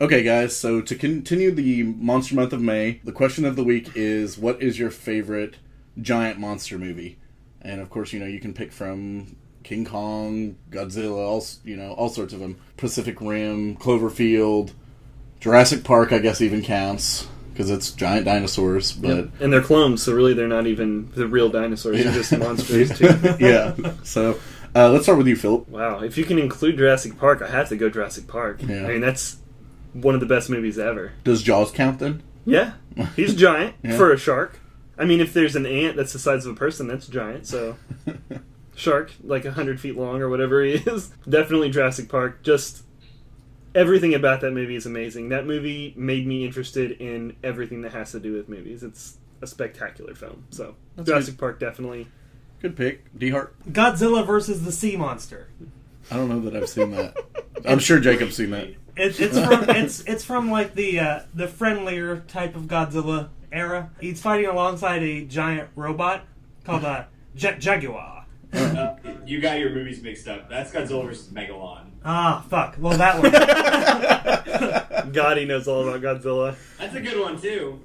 Okay, guys, so to continue the Monster Month of May, the question of the week is, what is your favorite giant monster movie? And, of course, you can pick from King Kong, Godzilla, all sorts of them. Pacific Rim, Cloverfield, Jurassic Park, I guess, even counts, because it's giant dinosaurs. But yep. And they're clones, so really they're not even the real dinosaurs. They're just monsters, too. Yeah, so let's start with you, Philip. Wow, if you can include Jurassic Park, I have to go Jurassic Park. Yeah. I mean, that's one of the best movies ever. Does Jaws count then? Yeah. He's giant Yeah. for a shark. I mean, if there's an ant that's the size of a person, that's giant, so... Shark, like 100 feet long or whatever he is. Definitely Jurassic Park. Just everything about that movie is amazing. That movie made me interested in everything that has to do with movies. It's a spectacular film. So, That's Jurassic good. Park, definitely. Good pick. Dehart? Godzilla versus the Sea Monster. I don't know that I've seen that. I'm sure Jacob's seen that. It's from like the friendlier type of Godzilla era. He's fighting alongside a giant robot called a Jaguar. You got your movies mixed up. That's Godzilla vs. Megalon. Ah, fuck. Well, that one. God, he knows all about Godzilla. That's a good one, too.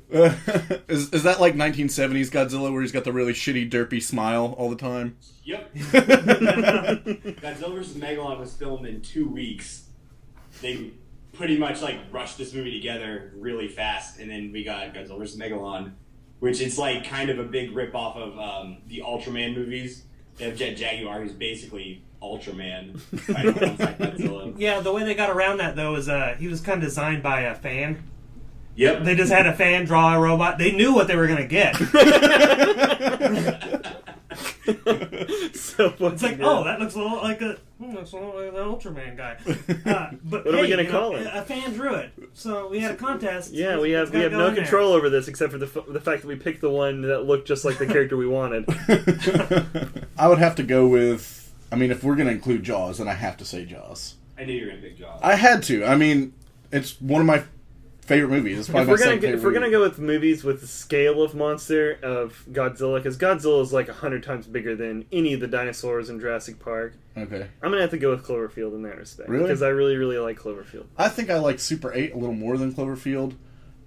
Is that like 1970s Godzilla where he's got the really shitty, derpy smile all the time? Yep. Godzilla vs. Megalon was filmed in 2 weeks. They pretty much rushed this movie together really fast, and then we got Godzilla vs. Megalon, which it's kind of a big rip-off of the Ultraman movies. They have Jet Jaguar, who's basically Ultraman. Godzilla. Yeah, the way they got around that, though, is he was kind of designed by a fan. Yep. They just had a fan draw a robot. They knew what they were going to get. So it's like, oh, that looks a little like an Ultraman guy. But what are we going to call it? A fan drew it. So we had a contest. Yeah, we have no control over this except for the fact that we picked the one that looked just like the character we wanted. I would have to go with, if we're going to include Jaws, then I have to say Jaws. I knew you were going to pick Jaws. I had to. It's one of my favorite movies. It's probably if we're gonna go with movies with the scale of monster of Godzilla, because Godzilla is 100 times bigger than any of the dinosaurs in Jurassic Park. Okay. I'm gonna have to go with Cloverfield in that respect. Really? Because I really, really like Cloverfield. I think I like Super 8 a little more than Cloverfield.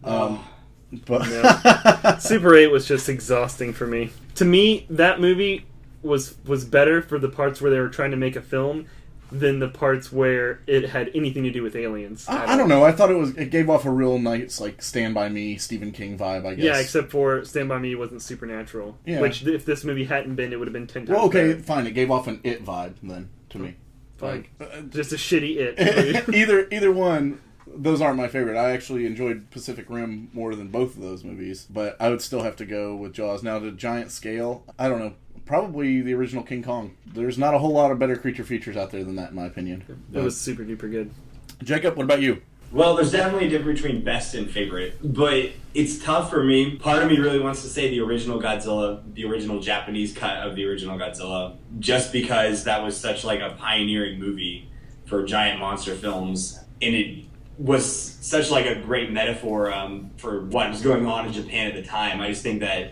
But No. Super 8 was just exhausting for me. To me, that movie was better for the parts where they were trying to make a film than the parts where it had anything to do with aliens. I don't know. I thought it gave off a real nice, Stand By Me, Stephen King vibe, I guess. Yeah, except for Stand By Me wasn't supernatural. Yeah. Which, if this movie hadn't been, it would have been 10 times Well, okay, better. fine. It gave off an It vibe, then, to me. Fine. Just a shitty It. Either one, those aren't my favorite. I actually enjoyed Pacific Rim more than both of those movies, but I would still have to go with Jaws. Now, the giant scale, I don't know. Probably the original King Kong. There's not a whole lot of better creature features out there than that, in my opinion. It was super duper good. Jacob, what about you? Well, there's definitely a difference between best and favorite, but it's tough for me. Part of me really wants to say the original Godzilla, the original Japanese cut of the original Godzilla, just because that was such a pioneering movie for giant monster films, and it was such a great metaphor for what was going on in Japan at the time. I just think that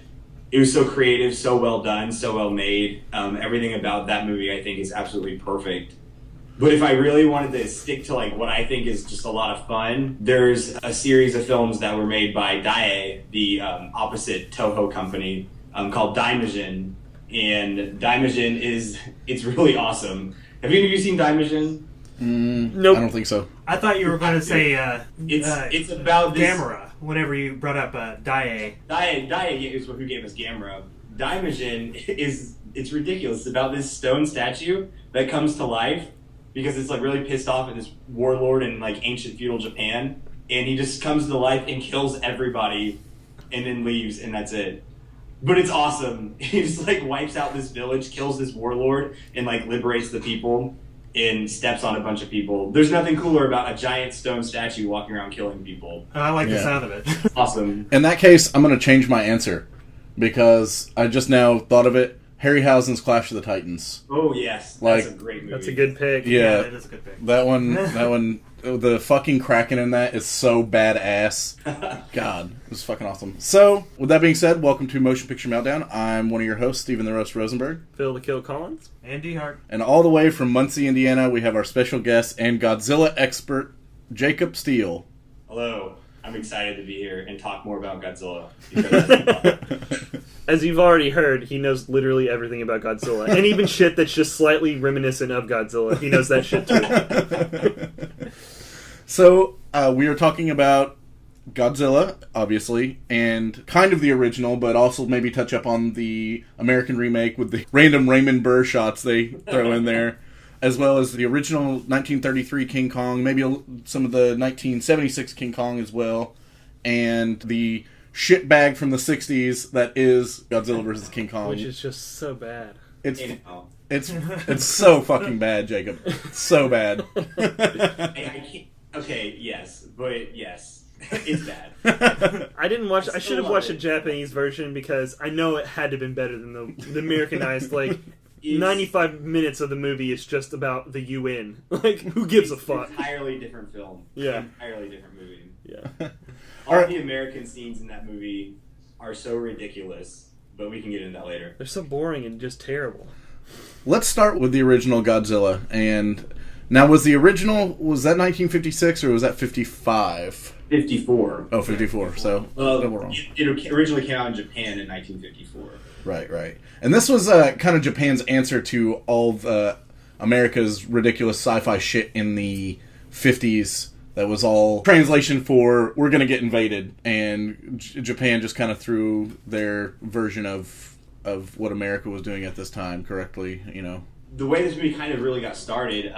it was so creative, so well done, so well made. Everything about that movie, I think, is absolutely perfect. But if I really wanted to stick to what I think is just a lot of fun, there's a series of films that were made by Daiei, the opposite Toho company, called Daimajin. And Daimajin it's really awesome. Have any of you seen Daimajin? Nope. I don't think so. I thought you were going to say it's about this... Gamera, whenever you brought up Daiei. Daiei is who gave us Gamera. Daimajin it's ridiculous. It's about this stone statue that comes to life because it's really pissed off at this warlord in ancient feudal Japan, and he just comes to life and kills everybody and then leaves, and that's it. But it's awesome. He just wipes out this village, kills this warlord, and liberates the people and steps on a bunch of people. There's nothing cooler about a giant stone statue walking around killing people. I like the sound of it. Awesome. In that case, I'm going to change my answer because I just now thought of it. Harryhausen's Clash of the Titans. Oh, yes. That's a great movie. That's a good pick. Yeah, that is a good pick. That one, the fucking Kraken in that is so badass. God, it was fucking awesome. So, with that being said, welcome to Motion Picture Meltdown. I'm one of your hosts, Stephen the Roast Rosenberg. Phil the Kill Collins. And Dehart. And all the way from Muncie, Indiana, we have our special guest and Godzilla expert, Jacob Steele. hello, I'm excited to be here and talk more about Godzilla. Because that's fun. As you've already heard, he knows literally everything about Godzilla. And even shit that's just slightly reminiscent of Godzilla. He knows that shit too. So, we are talking about Godzilla, obviously, and kind of the original, but also maybe touch up on the American remake with the random Raymond Burr shots they throw in there, as well as the original 1933 King Kong, maybe some of the 1976 King Kong as well, and the shitbag from the 60s that is Godzilla vs. King Kong. Which is just so bad. It's so fucking bad, Jacob. It's so bad. I can't, okay, yes, but yes. It's bad. I should have watched a Japanese version because I know it had to have been better than the Americanized. Like, 95 minutes of the movie is just about the UN. Like, who gives a fuck? Entirely different film. Yeah. Entirely different movie. Yeah. All the American scenes in that movie are so ridiculous, but we can get into that later. They're so boring and just terrible. Let's start with the original Godzilla. And now, was that 1956 or was that 55? 54. Oh, 54. So, no, we're wrong. It originally came out in Japan in 1954. Right. And this was kind of Japan's answer to all of America's ridiculous sci-fi shit in the 50s. That was all translation for, we're going to get invaded. And Japan just kind of threw their version of what America was doing at this time correctly, you know. The way this movie kind of really got started,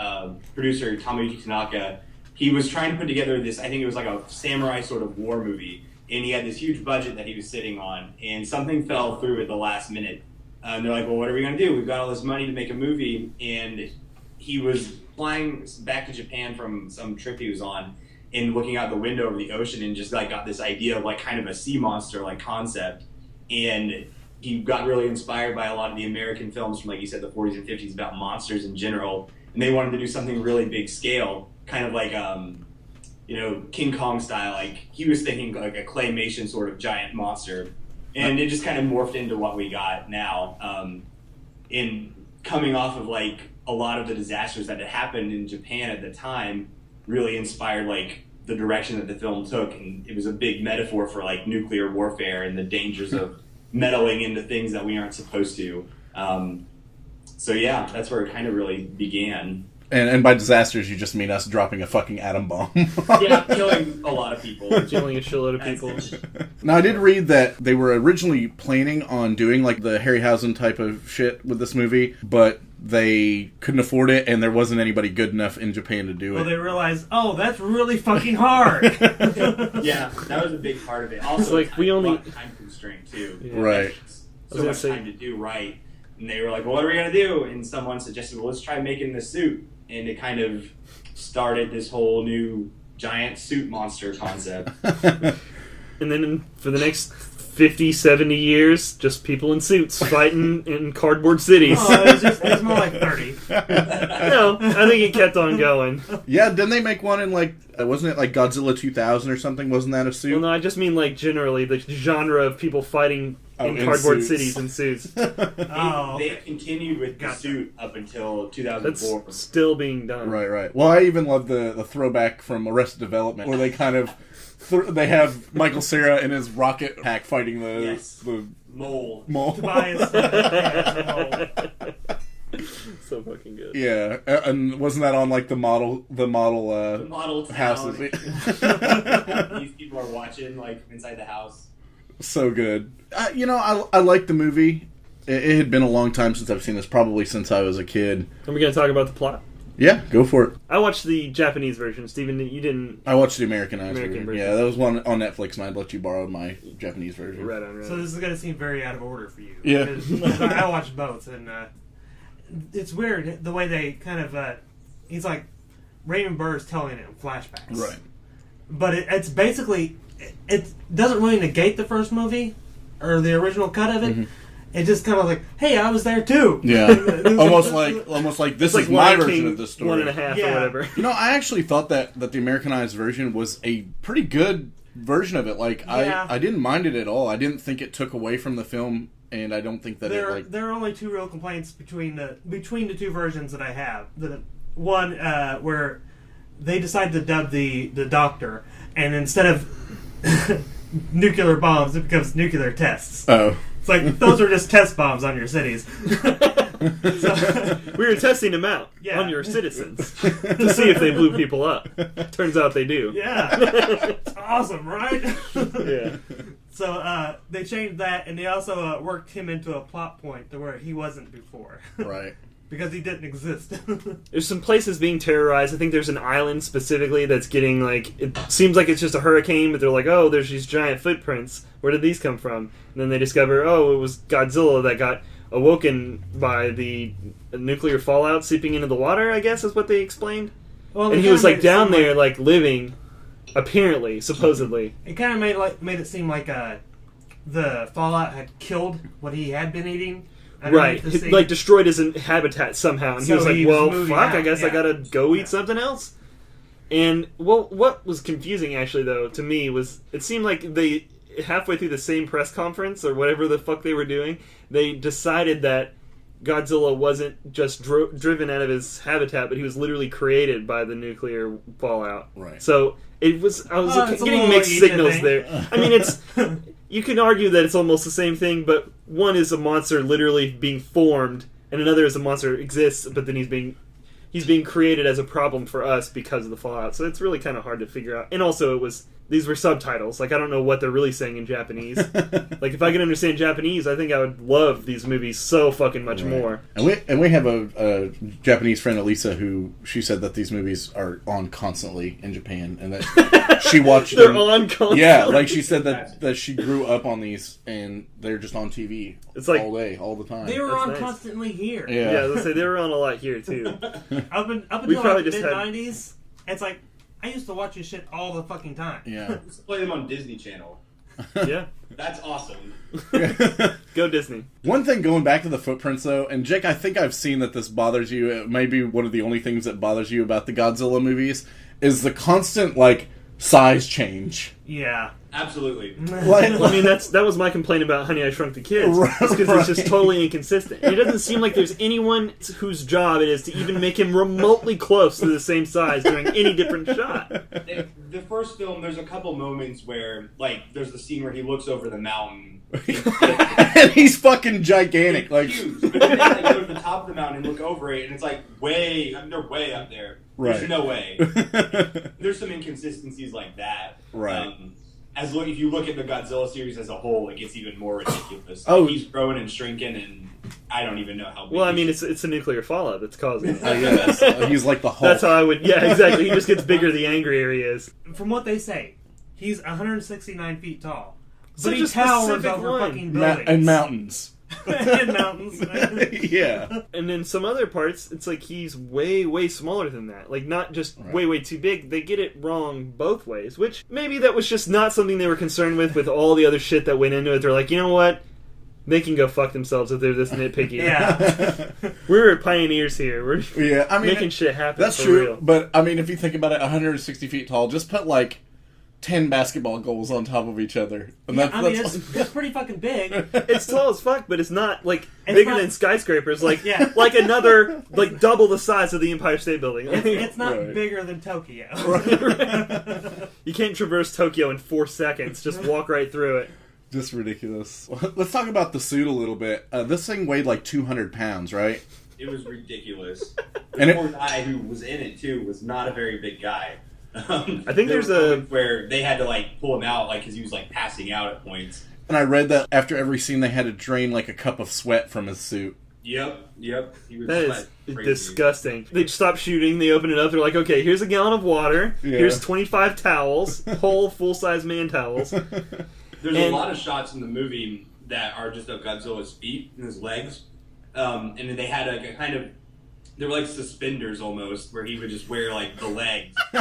producer Tomoyuki Tanaka, he was trying to put together this, I think it was like a samurai sort of war movie, and he had this huge budget that he was sitting on, and something fell through at the last minute. And they're like, well, what are we going to do? We've got all this money to make a movie, and he was flying back to Japan from some trip he was on, and looking out the window over the ocean, and just like got this idea of like kind of a sea monster like concept, and he got really inspired by a lot of the American films from, like you said, the 40s and 50s about monsters in general, and they wanted to do something really big scale, kind of like, King Kong style. Like, he was thinking like a claymation sort of giant monster, and it just kind of morphed into what we got now. In coming off of like a lot of the disasters that had happened in Japan at the time, really inspired like the direction that the film took, and it was a big metaphor for like nuclear warfare and the dangers of meddling into things that we aren't supposed to. So yeah, that's where it kind of really began. And by disasters, you just mean us dropping a fucking atom bomb. Yeah, killing a lot of people. Killing a shitload of people. Now, I did read that they were originally planning on doing like the Harryhausen type of shit with this movie, but they couldn't afford it, and there wasn't anybody good enough in Japan to do it. Well, they realized, that's really fucking hard. Yeah, that was a big part of it. Also, like time constraint too. Yeah. Right. So much time to do right. And they were like, well, what are we going to do? And someone suggested, well, let's try making the suit. And it kind of started this whole new giant suit monster concept. And then for the next 50, 70 years, just people in suits fighting in cardboard cities. Oh, it was more like 30. No, I think it kept on going. Yeah, didn't they make one in like, wasn't it like Godzilla 2000 or something? Wasn't that a suit? Well, no, I just mean like generally the genre of people fighting in cardboard cities in suits. They continued with the suit up until 2004. That's still being done. Right. Well, I even love the throwback from Arrested Development, where they kind of they have Michael Cera in his rocket pack fighting the mole. Tobias. So fucking good. Yeah, and wasn't that on like the model houses? These people are watching like inside the house. So good. I like the movie. It had been a long time since I've seen this, probably since I was a kid. Are we going to talk about the plot? Yeah, go for it. I watched the Japanese version. Steven, you didn't... I watched the American version. Yeah, that was one on Netflix, and I'd let you borrow my Japanese version. Right on. So this is going to seem very out of order for you. Yeah. I watched both, and it's weird the way they kind of... he's like... Raymond Burr is telling it in flashbacks. Right. But it's basically... It doesn't really negate the first movie, or the original cut of it. Mm-hmm. It just kind of like, hey, I was there too. Yeah, almost like this is my version of the story. 1.5 or whatever. I actually thought that the Americanized version was a pretty good version of it. Like, I didn't mind it at all. I didn't think it took away from the film, and I don't think that there are only two real complaints between the two versions that I have. The one where they decided to dub the Doctor, and instead of nuclear bombs, it becomes nuclear tests. Oh. It's like, those are just test bombs on your cities. We were testing them out on your citizens to see if they blew people up. Turns out they do. Yeah. It's awesome, right? Yeah. So they changed that, and they also worked him into a plot point to where he wasn't before. Right. Because he didn't exist. There's some places being terrorized. I think there's an island specifically that's getting, like, it seems like it's just a hurricane, but they're like, oh, there's these giant footprints. Where did these come from? And then they discover, oh, it was Godzilla that got awoken by the nuclear fallout seeping into the water, I guess is what they explained. Well, and he was, like, down there, like, living, apparently, supposedly. It kind of made it seem like the fallout had killed what he had been eating. Right, like destroyed his habitat somehow, and so he was like, "Well, fuck, out. I guess I gotta go eat something else." And what was confusing actually, though, to me was it seemed like they halfway through the same press conference or whatever the fuck they were doing, they decided that Godzilla wasn't just driven out of his habitat, but he was literally created by the nuclear fallout. Right. So I was getting mixed signals there. I mean, it's. You can argue that it's almost the same thing, but one is a monster literally being formed, and another is a monster exists, but then he's being created as a problem for us because of the fallout. So it's really kind of hard to figure out. And also, these were subtitles. Like, I don't know what they're really saying in Japanese. Like, if I could understand Japanese, I think I would love these movies so fucking much more. And we have a Japanese friend, Elisa, who she said that these movies are on constantly in Japan, and that she watched They're them. on constantly? Yeah, like she said that she grew up on these, and they're just on TV it's like, all day, all the time. They were That's on nice. Constantly here. Yeah, let's say they were on a lot here, too. Up until We probably like the just had- mid-90s, it's like, I used to watch this shit all the fucking time. Yeah. Let's play them on Disney Channel. Yeah. That's awesome. Go Disney. One thing going back to the footprints, though, and Jake, I think I've seen that this bothers you. It may be one of the only things that bothers you about the Godzilla movies is the constant, like, size change. Yeah. Absolutely. Like, I mean, that was my complaint about Honey, I Shrunk the Kids. It's because it's just totally inconsistent. And it doesn't seem like there's anyone whose job it is to even make him remotely close to the same size during any different shot. The first film, there's a couple moments where, like, there's the scene where he looks over the mountain. and he's fucking gigantic. Like, huge. But then they like, go to the top of the mountain and look over it, and it's like they're way up there. Right. There's no way. There's some inconsistencies like that. Right. If you look at the Godzilla series as a whole, it gets even more ridiculous. Oh. Like, he's growing and shrinking, and I don't even know how big. Well, I mean, it's a nuclear fallout that's causing it. yes, he's like the Hulk. That's how I would... Yeah, exactly. He just gets bigger the angrier he is. From what they say, he's 169 feet tall. So But he just towers specific over one. fucking buildings. And mountains. And mountains. Yeah. And then some other parts, it's like he's way, way smaller than that. Like, not just way, way too big. They get it wrong both ways, which maybe that was just not something they were concerned with all the other shit that went into it. They're like, you know what? They can go fuck themselves if they're this nitpicky. Yeah. We're pioneers here. We're making shit happen. That's for true. real. But, I mean, if you think about it, 160 feet tall, just put, like, 10 basketball goals on top of each other. And It's pretty fucking big. It's tall as fuck, but it's not like It's bigger not- than skyscrapers. Like Yeah. like another like double the size of the Empire State Building. It's not Right. bigger than Tokyo. You can't traverse Tokyo in 4 seconds. Just walk right through it. Just ridiculous. Let's talk about the suit a little bit. This thing weighed like 200 pounds, right? It was ridiculous. And The poor guy who was in it too was not a very big guy. I think there's were a- moments where they had to like pull him out, like because he was like passing out at points. And I read that after every scene they had to drain like a cup of sweat from his suit. Yep. He was That sweat is crazy. disgusting. They stop shooting. They open it up. They're like, okay, here's a gallon of water. Yeah. Here's 25 towels, whole full-size man towels. There's a lot of shots in the movie that are just of Godzilla's feet and his legs, and then they had a kind of. They were like suspenders almost, where he would just wear like the legs. He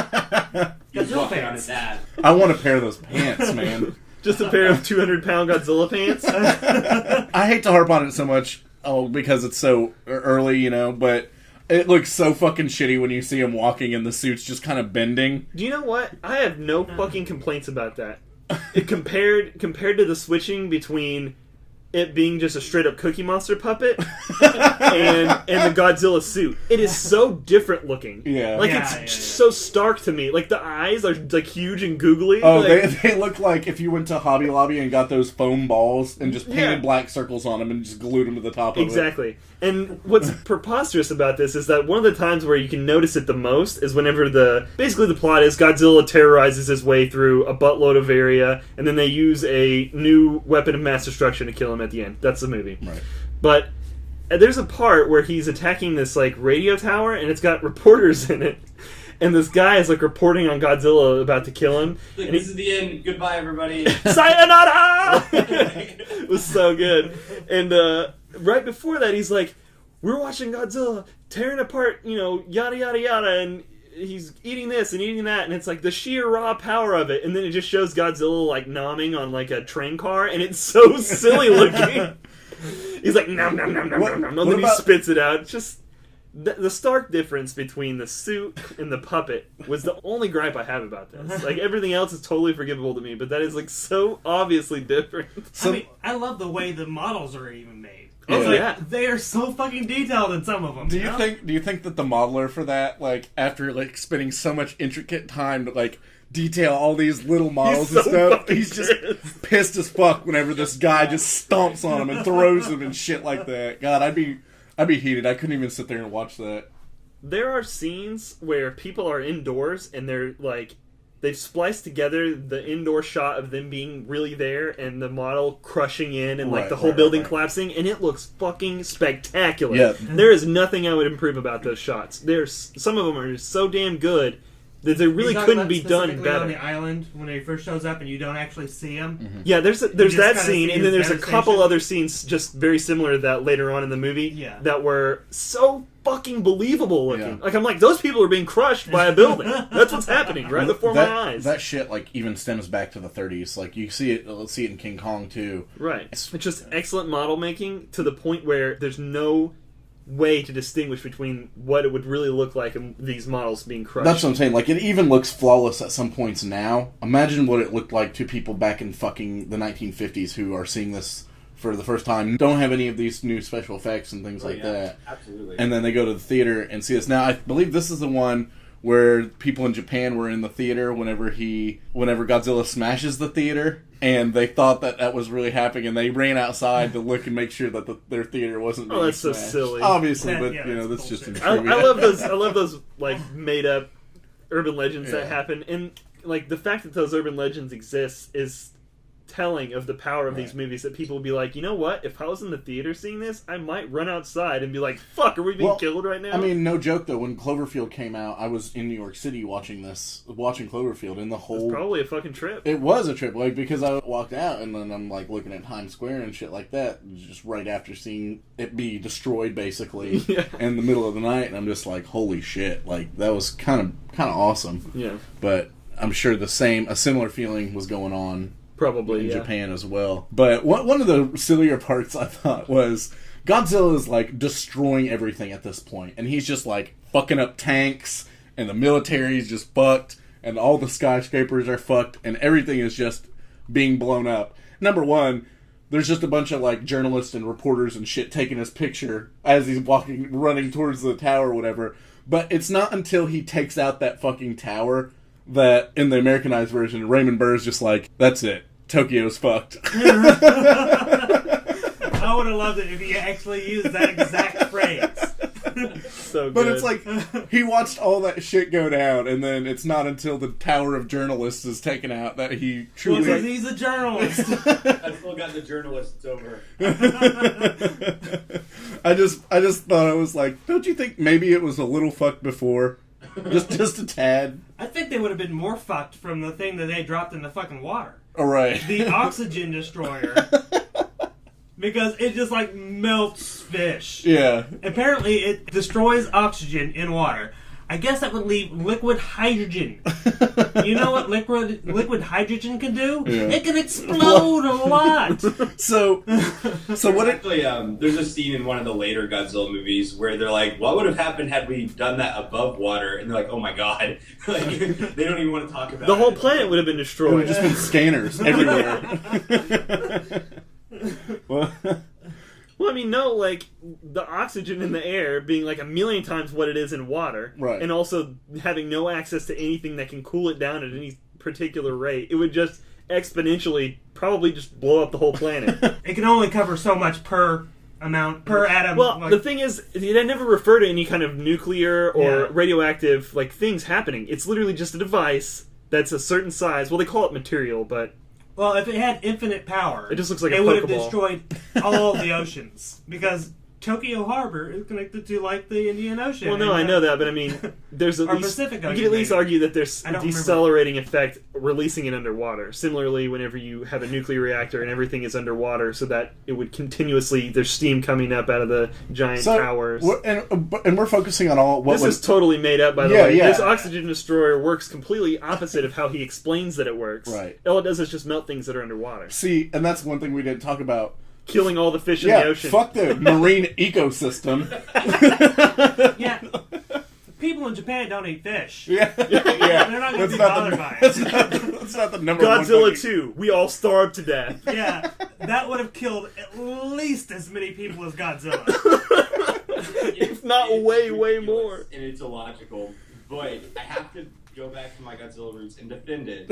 was Godzilla walking on pants. his ass. I want a pair of those pants, man. Just a pair of 200-pound Godzilla pants. I hate to harp on it so much, because it's so early, you know, but it looks so fucking shitty when you see him walking and the suit's just kind of bending. Do you know what? I have no fucking complaints about that. It compared to the switching between it being just a straight up Cookie Monster puppet and the Godzilla suit. It is so different looking. Yeah. Like it's so stark to me. Like the eyes are like huge and googly. Oh, like, they look like if you went to Hobby Lobby and got those foam balls and just painted black circles on them and just glued them to the top of it. Exactly. And what's preposterous about this is that one of the times where you can notice it the most is whenever basically the plot is Godzilla terrorizes his way through a buttload of area, and then they use a new weapon of mass destruction to kill him at the end. That's the movie. Right. But there's a part where he's attacking this like radio tower, and it's got reporters in it. And this guy is like reporting on Godzilla about to kill him. Like, this is the end. Goodbye, everybody. Sayonara! It was so good. And right before that, he's like, we're watching Godzilla tearing apart, yada, yada, yada, and he's eating this and eating that, and it's like the sheer raw power of it. And then it just shows Godzilla like nomming on like a train car, and it's so silly looking. He's like, nom, nom, nom, nom, nom, nom, and then he spits it out. It's just... The stark difference between the suit and the puppet was the only gripe I have about this. Like, everything else is totally forgivable to me, but that is, like, so obviously different. I mean, I love the way the models are even made. Oh, It's like, yeah. they are so fucking detailed in some of them. Do you think that the modeler for that, like, after, like, spending so much intricate time to, like, detail all these little models and stuff, he's just pissed as fuck whenever this guy just stomps on him and throws him and shit like that. God, I'd be heated. I couldn't even sit there and watch that. There are scenes where people are indoors and they're like, they've spliced together the indoor shot of them being really there and the model crushing in and like the whole building collapsing, and it looks fucking spectacular. Yeah. There is nothing I would improve about those shots. Some of them are so damn good that they really couldn't be done better. On the island when he first shows up and you don't actually see him. Mm-hmm. Yeah, there's that scene, and then there's a couple other scenes just very similar to that later on in the movie that were so fucking believable looking. Yeah. Like, I'm like, those people are being crushed by a building. That's what's happening right before my eyes. That shit, like, even stems back to the 30s. Like, you see it, let's see it in King Kong, too. Right. It's just excellent model making to the point where there's no way to distinguish between what it would really look like and these models being crushed. That's what I'm saying. Like, it even looks flawless at some points now. Imagine what it looked like to people back in fucking the 1950s who are seeing this for the first time, don't have any of these new special effects and things like that. Absolutely. And then they go to the theater and see this. Now, I believe this is the one where people in Japan were in the theater whenever Godzilla smashes the theater, and they thought that was really happening, and they ran outside to look and make sure that their theater wasn't being that's smashed. So silly. Obviously, but that's just I love those like made up urban legends that happen, and like the fact that those urban legends exist is telling of the power of these movies, that people will be like, you know what, if I was in the theater seeing this, I might run outside and be like, fuck, are we being killed right now? I mean, no joke though, when Cloverfield came out, I was in New York City watching Cloverfield, and the whole... It was probably a fucking trip. It was a trip, like, because I walked out and then I'm like looking at Times Square and shit like that, just right after seeing it be destroyed basically in the middle of the night, and I'm just like, holy shit, like, that was kind of awesome. Yeah. But I'm sure a similar feeling was going on probably in Japan as well. But one of the sillier parts I thought was Godzilla is like destroying everything at this point, and he's just like fucking up tanks, and the military's just fucked, and all the skyscrapers are fucked, and everything is just being blown up. Number one, there's just a bunch of like journalists and reporters and shit taking his picture as he's running towards the tower or whatever. But it's not until he takes out that fucking tower that, in the Americanized version, Raymond Burr's just like, that's it. Tokyo's fucked. I would have loved it if he actually used that exact phrase. So good. But it's like, he watched all that shit go down, and then it's not until the tower of journalists is taken out that he truly... Because he's a journalist. I still got the journalists over. I just thought, I was like, don't you think maybe it was a little fucked before? Just a tad. I think they would have been more fucked from the thing that they dropped in the fucking water. All right. The oxygen destroyer. Because it just like melts fish. Yeah. Apparently it destroys oxygen in water. I guess that would leave liquid hydrogen. You know what liquid hydrogen can do? Yeah. It can explode a lot. So what? Actually, there's a scene in one of the later Godzilla movies where they're like, "What would have happened had we done that above water?" And they're like, "Oh my god!" Like, they don't even want to talk about it. The whole planet would have been destroyed. It would have just been scanners everywhere. Well, Well, I mean, no, like, the oxygen in the air being like 1,000,000 times what it is in water. Right. And also having no access to anything that can cool it down at any particular rate. It would just exponentially probably just blow up the whole planet. It can only cover so much per atom. Well, like, the thing is, they never refer to any kind of nuclear or Yeah. radioactive, like, things happening. It's literally just a device that's a certain size. Well, they call it material, but... Well, if it had infinite power, It just looks like a it would have Pokeball. destroyed all the oceans. Because Tokyo Harbor is connected to, like, the Indian Ocean. Well, no, I know that, but I mean, there's at Or least... Pacific You Ocean, can at least maybe. argue that there's I a don't decelerating effect releasing it underwater. Similarly, whenever you have a nuclear reactor and everything is underwater, so that it would continuously... There's steam coming up out of the giant towers. and we're focusing on all... This is totally made up, by the Yeah, way. yeah. This oxygen destroyer works completely opposite of how he explains that it works. Right. All it does is just melt things that are underwater. See, and that's one thing we didn't talk about. Killing all the fish in Yeah, the ocean. fuck the marine ecosystem. Yeah. People in Japan don't eat fish. Yeah, They're not going to be bothered by it. That's not the number one. Godzilla fucking- 2. We all starved to death. Yeah, that would have killed at least as many people as Godzilla. If not way ridiculous more. And it's illogical. But I have to go back to my Godzilla roots and defend it.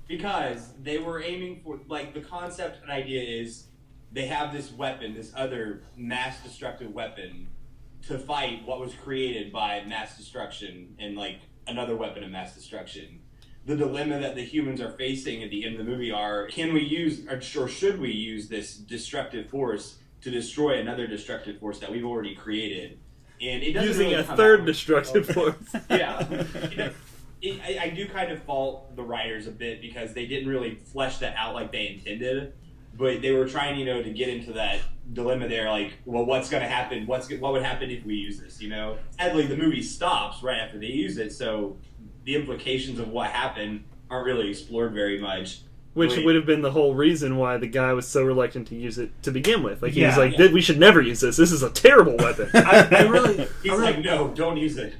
Because they were aiming for, like, the concept and idea is they have this weapon, this other mass destructive weapon, to fight what was created by mass destruction and, like, another weapon of mass destruction. The dilemma that the humans are facing at the end of the movie are, can we use, or should we use this destructive force to destroy another destructive force that we've already created? And it doesn't Using really a come third out. destructive force. Yeah. You know, I do kind of fault the writers a bit because they didn't really flesh that out like they intended. But they were trying, to get into that dilemma there, like, well, what's going to happen? What would happen if we use this, Sadly, the movie stops right after they use it, so the implications of what happened aren't really explored very much. Which Wait. would have been the whole reason why the guy was so reluctant to use it to begin with. Like, he was Yeah. like, we should never use this. This is a terrible weapon. I really, He's like, no, don't use it.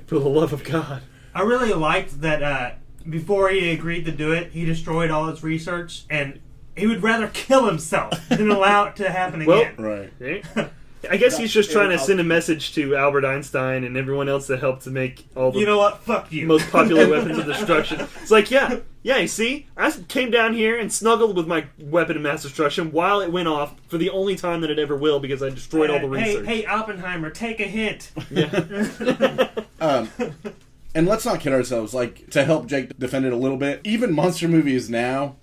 For the love of God. I really liked that before he agreed to do it, he destroyed all his research, and he would rather kill himself than allow it to happen Well, again. Right. Eh? I guess he's just trying to send a message to Albert Einstein and everyone else that helped to make all the You know what? Fuck you. most popular weapons of destruction. It's like, yeah, you see? I came down here and snuggled with my weapon of mass destruction while it went off for the only time that it ever will because I destroyed all the research. Hey, Oppenheimer, take a hint. Yeah. And let's not kid ourselves. Like, to help Jake defend it a little bit, even monster movies now,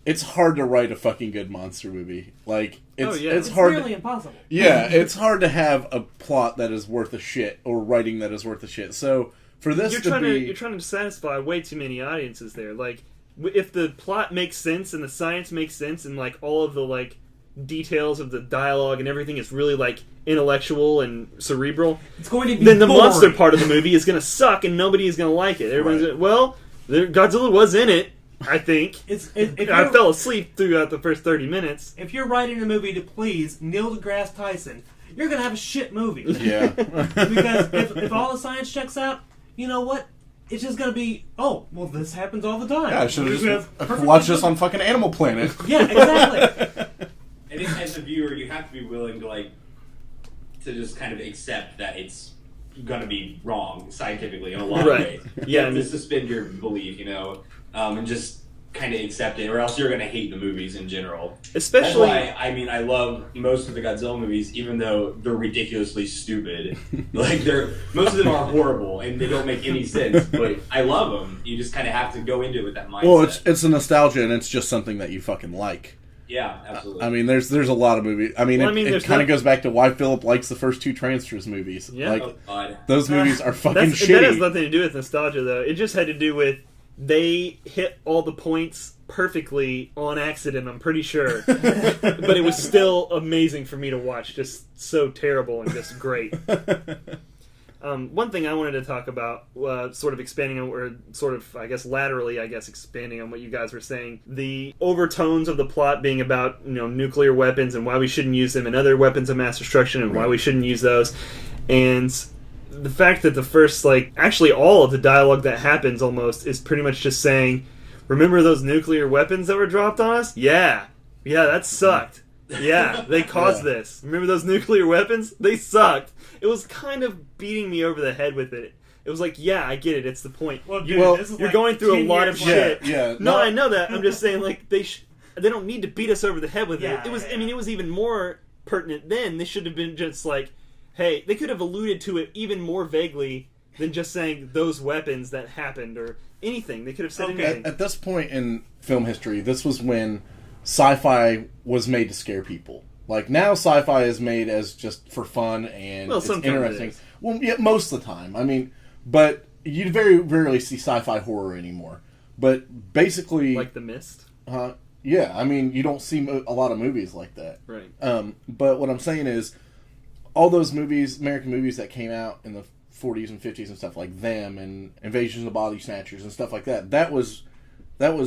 it's hard to write a fucking good monster movie. Like, it's It's hard. nearly impossible. Yeah, it's hard to have a plot that is worth a shit or writing that is worth a shit. So for this you're trying to satisfy way too many audiences there. Like, if the plot makes sense and the science makes sense and like all of the like details of the dialogue and everything is really like intellectual and cerebral, It's going to be then the boring. monster part of the movie is going to suck and nobody is going to like it. Everyone's Right. gonna, well, Godzilla was in it, I think. If I you're, fell asleep throughout the first 30 minutes. if you're writing a movie to please Neil deGrasse Tyson, you're going to have a shit movie. Yeah. Because if all the science checks out, you know what? It's just going to be, oh, well, this happens all the time. Yeah, I should have We're just gonna perfectly watched this good- on fucking Animal Planet. Yeah, exactly. I think as a viewer, you have to be willing to, like, to just kind of accept that it's gonna be wrong scientifically in a lot Right. of ways. Yeah, You have I to mean- suspend your belief, and just kind of accept it, or else you're gonna hate the movies in general. Especially... That's why, I love most of the Godzilla movies, even though they're ridiculously stupid. Like, most of them are horrible, and they don't make any sense, but I love them. You just kind of have to go into it with that mindset. Well, it's a nostalgia, and it's just something that you fucking like. Yeah, absolutely. I mean, there's a lot of movies. I mean, Well, I mean, it there's kind of no- goes back to why Philip likes the first two Transfers movies. Yeah. Like, Oh, God. those movies are fucking That shitty. has nothing to do with nostalgia, though. It just had to do with they hit all the points perfectly on accident, I'm pretty sure. But it was still amazing for me to watch. Just so terrible and just great. One thing I wanted to talk about, sort of expanding on, or sort of, I guess, laterally, expanding on what you guys were saying. The overtones of the plot being about, nuclear weapons and why we shouldn't use them and other weapons of mass destruction and why we shouldn't use those. And the fact that the first, actually all of the dialogue that happens almost is pretty much just saying, remember those nuclear weapons that were dropped on us? Yeah, that sucked. Yeah, they caused this. Remember those nuclear weapons? They sucked. It was kind of beating me over the head with it. It was like, yeah, I get it. It's the point. Well, dude, Well, this is You're like going through a 10 lot of years shit. Yeah, No, no. I know that. I'm just saying, like, they don't need to beat us over the head with Yeah, it. It was, yeah. I mean, it was even more pertinent then. They should have been just like, hey, they could have alluded to it even more vaguely than just saying those weapons that happened or anything. They could have said anything. At this point in film history, this was when sci-fi was made to scare people. Like, now sci-fi is made as just for fun and it's sometimes interesting. it is. Well, yeah, most of the time. I mean, but you very rarely see sci-fi horror anymore. But basically... Like The Mist? Yeah, I mean, you don't see a lot of movies like that. Right. But what I'm saying is, all those movies, American movies that came out in the 40s and 50s and stuff like Them and Invasion of the Body Snatchers and stuff like that, that was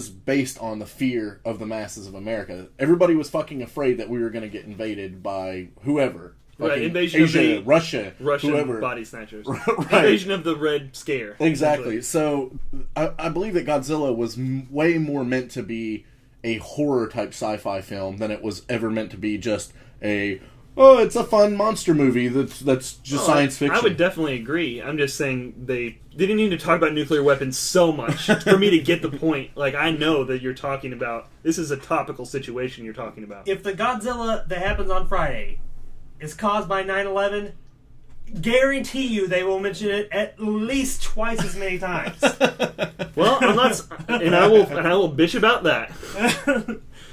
based on the fear of the masses of America. Everybody was fucking afraid that we were going to get invaded by whoever. Right, Fucking invasion Asia, of the Russian Russian body snatchers. Right. Invasion of the Red Scare. Exactly. essentially. So I believe that Godzilla was way more meant to be a horror type sci-fi film than it was ever meant to be just it's a fun monster movie that's just science fiction. I would definitely agree. I'm just saying they didn't need to talk about nuclear weapons so much for me to get the point. Like, I know that you're talking about, this is a topical situation you're talking about. If the Godzilla that happens on Friday is caused by 9/11, guarantee you they will mention it at least twice as many times. Well, I'm not, and I will bitch about that.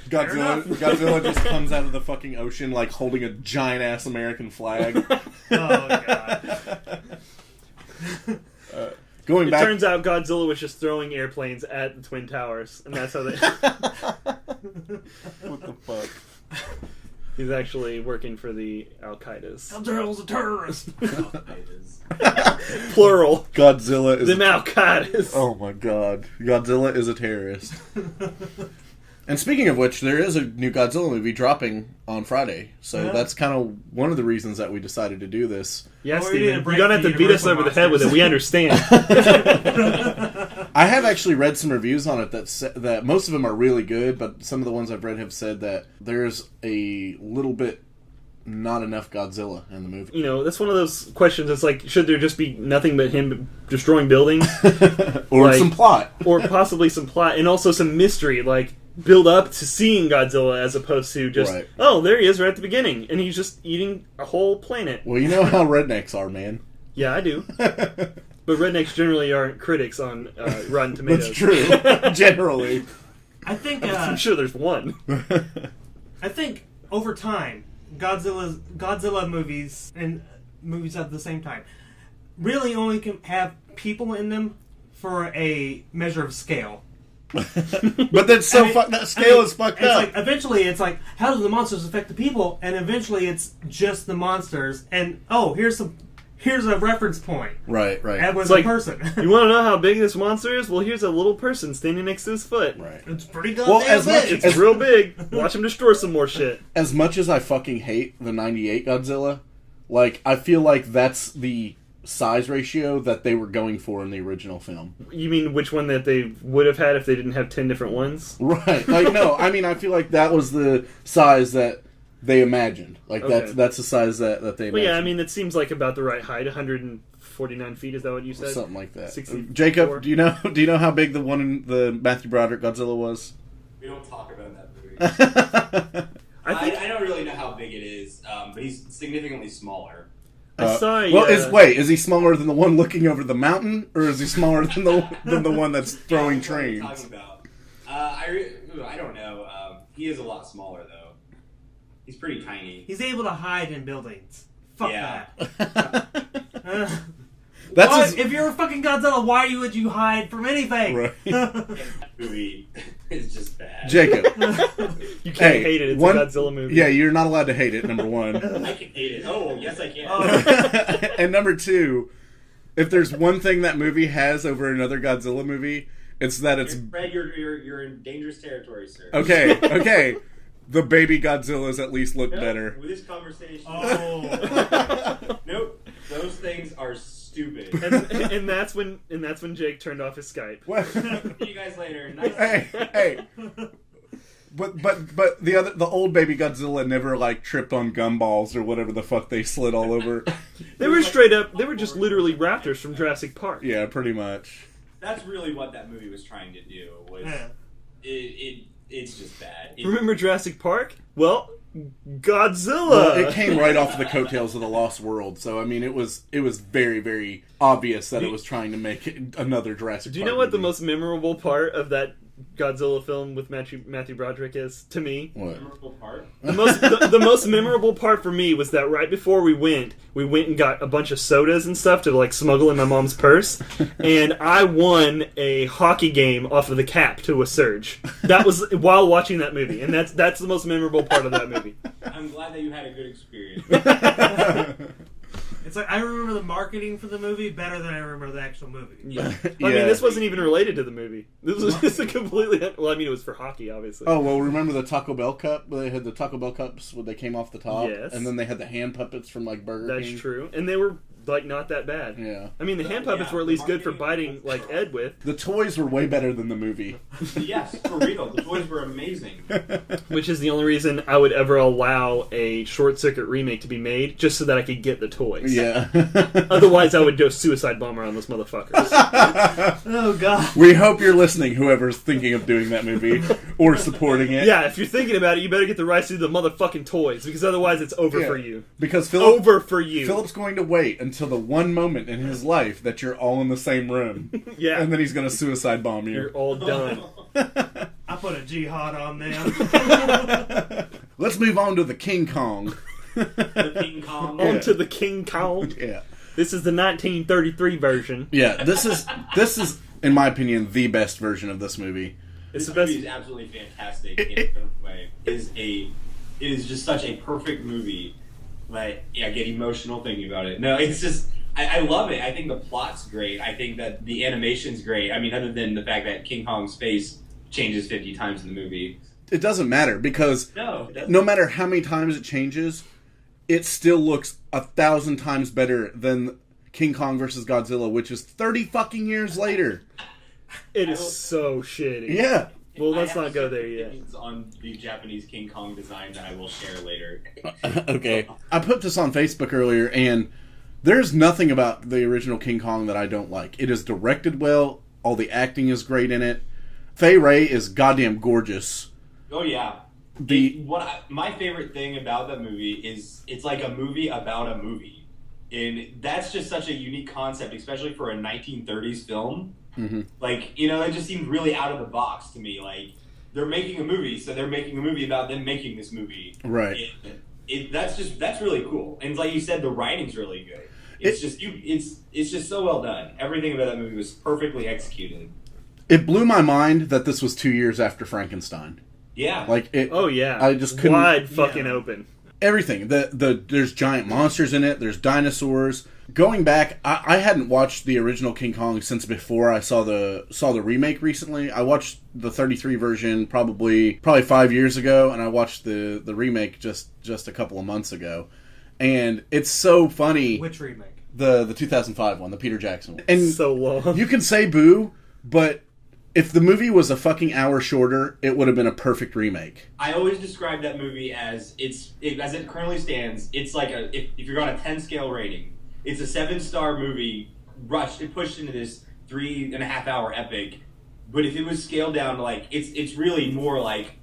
Godzilla just comes out of the fucking ocean like holding a giant ass American flag. Oh god. Going It back, turns out Godzilla was just throwing airplanes at the Twin Towers, and that's how they. what the fuck? He's actually working for the Al Qaeda's. Godzilla's a terrorist. Plural. Godzilla is Them Al Qaeda's. Oh my god. Godzilla is a terrorist. And speaking of which, there is a new Godzilla movie dropping on Friday. So that's kind of one of the reasons that we decided to do this. Yes, Well, we need Steven. a break You don't have for to beat us Universal over the head with it. We understand. I have actually read some reviews on it that most of them are really good, but some of the ones I've read have said that there's a little bit not enough Godzilla in the movie. You know, that's one of those questions. It's like, should there just be nothing but him destroying buildings? Or like, some plot. Or possibly some plot, and also some mystery, like build up to seeing Godzilla as opposed to just, Right. oh, there he is right at the beginning, and he's just eating a whole planet. Well, you know how rednecks are, man. Yeah, I do. But rednecks generally aren't critics on Rotten Tomatoes. That's true. Generally. I think I'm sure there's one. I think over time, Godzilla movies and movies at the same time really only can have people in them for a measure of scale. But that's so that scale is fucked up. Like, eventually, it's like, how do the monsters affect the people? And eventually, it's just the monsters. And here's a reference point. Right. And with It's a like, person. You want to know how big this monster is? Well, here's a little person standing next to his foot. Right. It's pretty goddamn as much big. It's real big. Watch him destroy some more shit. As much as I fucking hate the 98 Godzilla, like, I feel like that's the size ratio that they were going for in the original film. You mean which one that they would have had if they didn't have 10 different ones? Right. Like, no, I mean, I feel like that was the size that they imagined. Like, Okay. that's the size that they imagined. Well, yeah, I mean, it seems like about the right height. 149 feet, is that what you said? Something like that. 64. Jacob, do you know how big the one in the Matthew Broderick Godzilla was? We don't talk about that movie. I I don't really know how big it is, but he's significantly smaller. saw Is he smaller than the one looking over the mountain, or is he smaller than the one that's throwing What are you trains? talking about? I don't know. He is a lot smaller though. He's pretty tiny. He's able to hide in buildings. Fuck Yeah. that. That's Why- his- if you're a fucking Godzilla, why would you hide from anything? Right. That movie is just bad. Jacob. You can't hate it. It's a Godzilla movie. Yeah, you're not allowed to hate it, number one. I can hate it. Oh, yes, I can. And number two, if there's one thing that movie has over another Godzilla movie, it's that it's... Fred, you're in dangerous territory, sir. Okay. The baby Godzillas at least look Nope, better. With this conversation. Oh. Nope. Those things are stupid. and that's when Jake turned off his Skype. What? See you guys later. Nice. Hey. But the old baby Godzilla never like tripped on gumballs or whatever the fuck they slid all over. They were straight up. They were just literally raptors from Jurassic Park. Yeah, pretty much. That's really what that movie was trying to do. Was it's just bad. Remember Jurassic Park? Well, Godzilla. Well, it came right off of the coattails of the Lost World, so I mean, it was very, very obvious that it was trying to make another Jurassic Park. Do you know what movie. the most memorable part of that Godzilla film with Matthew Broderick is to me? What? Memorable part? The most memorable part for me was that right before we went and got a bunch of sodas and stuff to like smuggle in my mom's purse, and I won a hockey game off of the cap to a Surge. That was while watching that movie, and that's the most memorable part of that movie. I'm glad that you had a good experience. It's like I remember the marketing for the movie better than I remember the actual movie. Yeah. I mean, this wasn't even related to the movie. This was just a completely... Well, I mean, it was for hockey, obviously. Oh, well, remember the Taco Bell cup? They had the Taco Bell cups when they came off the top? Yes. And then they had the hand puppets from, like, Burger King. That's true. And they were, like, not that bad. Yeah. I mean, the hand puppets were at least good for biting, like, Ed with. The toys were way better than the movie. Yes, for real. The toys were amazing. Which is the only reason I would ever allow a Short Circuit remake to be made, just so that I could get the toys. Yeah. Otherwise, I would go suicide bomber on those motherfuckers. Oh, God. We hope you're listening, whoever's thinking of doing that movie or supporting it. Yeah, if you're thinking about it, you better get the rights to the motherfucking toys, because otherwise it's over for you. Because Philip's going to wait until the one moment in his life that you're all in the same room. Yeah. And then he's going to suicide bomb you. You're all done. I put a jihad on them. Let's move on to the King Kong. The King Kong. On to the King Kong. Yeah. This is the 1933 version. Yeah, this is, in my opinion, the best version of this movie. This the best. movie is absolutely fantastic in a different way. It is just such a perfect movie. Like, yeah, I get emotional thinking about it. No, it's just, I love it. I think the plot's great. I think that the animation's great. I mean, other than the fact that King Kong's face changes 50 times in the movie. It doesn't matter, because no matter how many times it changes, it still looks 1,000 times better than King Kong versus Godzilla, which is 30 fucking years later. It is so shitty. Yeah. Well, let's not go there yet. On the Japanese King Kong design that I will share later. Okay. I put this on Facebook earlier, and there's nothing about the original King Kong that I don't like. It is directed well. All the acting is great in it. Fay Wray is goddamn gorgeous. Oh, yeah. My favorite thing about that movie is it's like a movie about a movie. And that's just such a unique concept, especially for a 1930s film. Mm-hmm. Like, you know, it just seemed really out of the box to me. Like, they're making a movie, so they're making a movie about them making this movie. Right. That's really cool. And like you said, the writing's really good. It's just so well done. Everything about that movie was perfectly executed. It blew my mind that this was 2 years after Frankenstein. Yeah. Like it. Oh yeah. I just couldn't. Wide fucking open. Everything. There's giant monsters in it. There's dinosaurs. Going back, I hadn't watched the original King Kong since before I saw the remake recently. I watched the 33 version probably 5 years ago, and I watched the remake just a couple of months ago. And it's so funny. Which remake? The 2005 one, the Peter Jackson one. And so long. You can say boo, but if the movie was a fucking hour shorter, it would have been a perfect remake. I always describe that movie as as it currently stands. It's like if you're on a 10 scale rating, it's a 7-star movie pushed into this 3.5 hour epic. But if it was scaled down to like it's really more like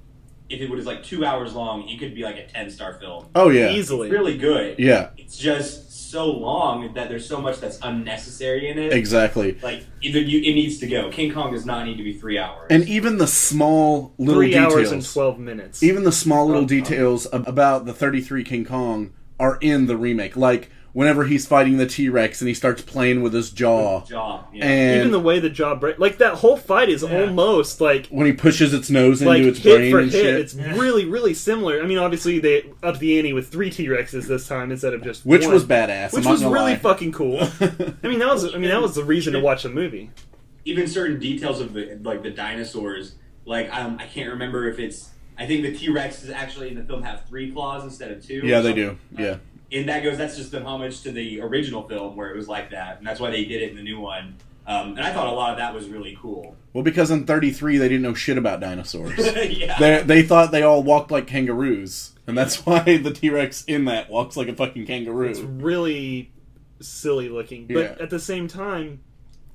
if it was like 2 hours long, it could be like a 10-star film. Oh yeah, easily. It's really good. Yeah, it's just so long that there's so much that's unnecessary in it. Exactly. Like it needs to go. King Kong does not need to be 3 hours. And even the small little 3 details, hours and 12 minutes. Even the small little details about the 33 King Kong are in the remake. Like whenever he's fighting the T-Rex and he starts playing with his jaw. Yeah. And even the way the jaw breaks, like that whole fight is almost like when he pushes its nose like into its hit brain for and hit. shit. It's really, really similar. I mean, obviously they upped the ante with 3 T-Rexes this time instead of just which one. was badass. Which was really fucking cool. I mean, that was the reason to watch the movie. Even certain details of the dinosaurs, like I can't remember if it's. I think the T-Rexes actually in the film have 3 claws instead of 2. Yeah, they do. Yeah. And that's just an homage to the original film where it was like that, and that's why they did it in the new one. And I thought a lot of that was really cool. Well, because in 33 they didn't know shit about dinosaurs. Yeah. They thought they all walked like kangaroos, and that's why the T-Rex in that walks like a fucking kangaroo. It's really silly looking, but at the same time,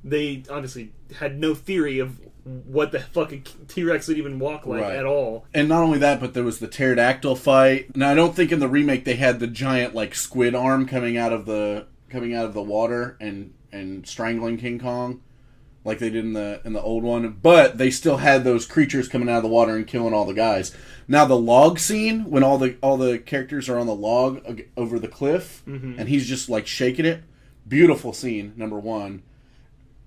they obviously had no theory of what the fucking T-Rex would even walk like at all. And not only that, but there was the pterodactyl fight. Now, I don't think in the remake they had the giant like squid arm coming out of the water and strangling King Kong like they did in the old one, but they still had those creatures coming out of the water and killing all the guys. Now the log scene when all the characters are on the log over the cliff and he's just like shaking it, beautiful scene. Number one.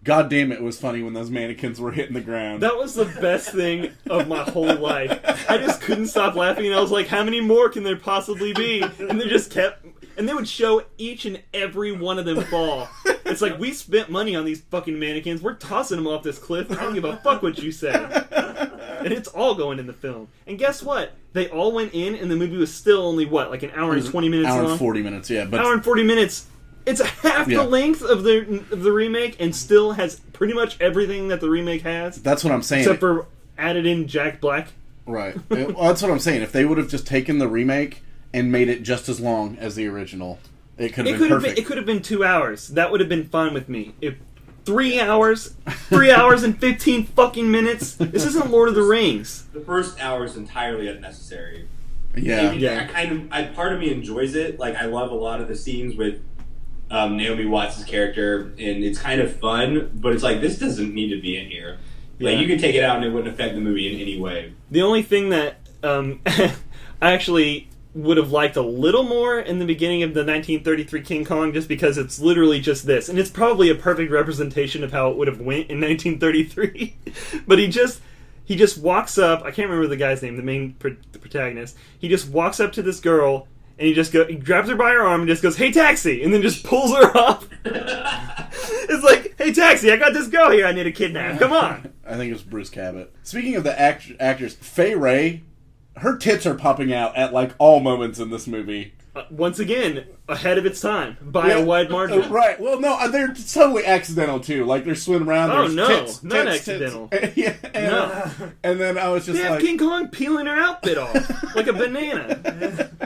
God damn it was funny when those mannequins were hitting the ground. That was the best thing of my whole life. I just couldn't stop laughing, and I was like, how many more can there possibly be? And they just kept... And they would show each and every one of them fall. It's like, we spent money on these fucking mannequins. We're tossing them off this cliff. I don't give a fuck what you say. And it's all going in the film. And guess what? They all went in, and the movie was still only, what, like an hour and 20 minutes long? Hour and 40 minutes, yeah. But hour and 40 minutes... It's half the length of the remake and still has pretty much everything that the remake has. That's what I'm saying. Except for added in Jack Black. Right. Well, that's what I'm saying. If they would have just taken the remake and made it just as long as the original, it could have been perfect. It could have been 2 hours. That would have been fine with me. If 3 hours, 3 hours and 15 fucking minutes. This isn't Lord of the Rings. The first hour is entirely unnecessary. Yeah. Part of me enjoys it. Like, I love a lot of the scenes with Naomi Watts' character, and it's kind of fun, but it's like, this doesn't need to be in here. Like, you could take it out and it wouldn't affect the movie in any way. The only thing that I actually would have liked a little more in the beginning of the 1933 King Kong, just because it's literally just this, and it's probably a perfect representation of how it would have went in 1933. But he just walks up. I can't remember the guy's name, the protagonist. He just walks up to this girl. And he grabs her by her arm and just goes, "Hey, taxi!" And then just pulls her off. It's like, "Hey, taxi, I got this girl here I need to kidnap. Come on." I think it was Bruce Cabot. Speaking of the actors, Fay Wray, her tits are popping out at like all moments in this movie. Once again, ahead of its time by a wide margin. Right. Well, no, they're totally accidental too. Like they're swimming around. Oh no, tits, not accidental. No. And then I was just they have King Kong peeling her outfit off like a banana.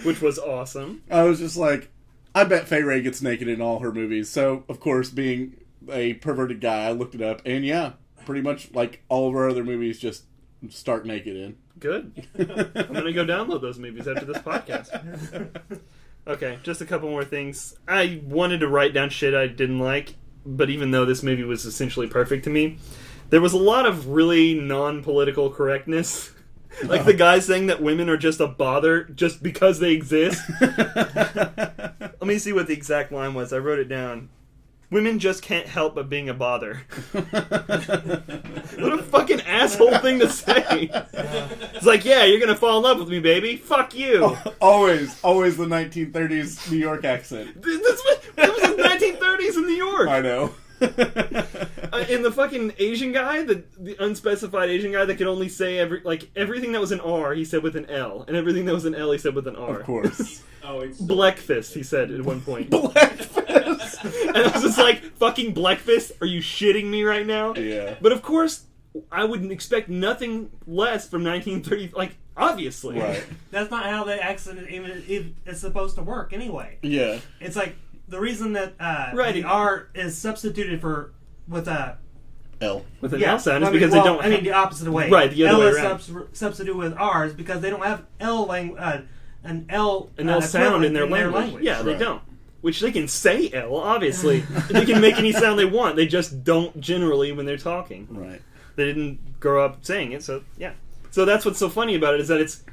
Which was awesome. I was just like, I bet Fay Wray gets naked in all her movies. So, of course, being a perverted guy, I looked it up. And yeah, pretty much like all of our other movies just stark naked in. Good. I'm going to go download those movies after this podcast. Okay, just a couple more things. I wanted to write down shit I didn't like, but even though this movie was essentially perfect to me, there was a lot of really non-political correctness. Like the guy saying that women are just a bother just because they exist. Let me see what the exact line was. I wrote it down. Women just can't help but being a bother. What a fucking asshole thing to say. It's like, yeah, you're going to fall in love with me, baby. Fuck you. Always the 1930s New York accent. That was the 1930s in New York. I know. And the fucking Asian guy, the unspecified Asian guy that could only say everything that was an R, he said with an L, and everything that was an L, he said with an R. Of course. It's Blackfist, he said at one point. Blackfist. And I was just like, fucking Blackfist? Are you shitting me right now? Yeah. But of course, I wouldn't expect nothing less from 1930. Like, obviously, right? That's not how the accent even is supposed to work anyway. Yeah. It's like. The reason that right. the R is substituted with a L with an L sound is because they don't. I mean the opposite way. Right, the other L way is around. Substituted with R's because they don't have an L sound in their language. Yeah, they right. don't. Which they can say L, obviously. They can make any sound they want. They just don't generally when they're talking. Right. They didn't grow up saying it, so yeah. So that's what's so funny about it is that it's.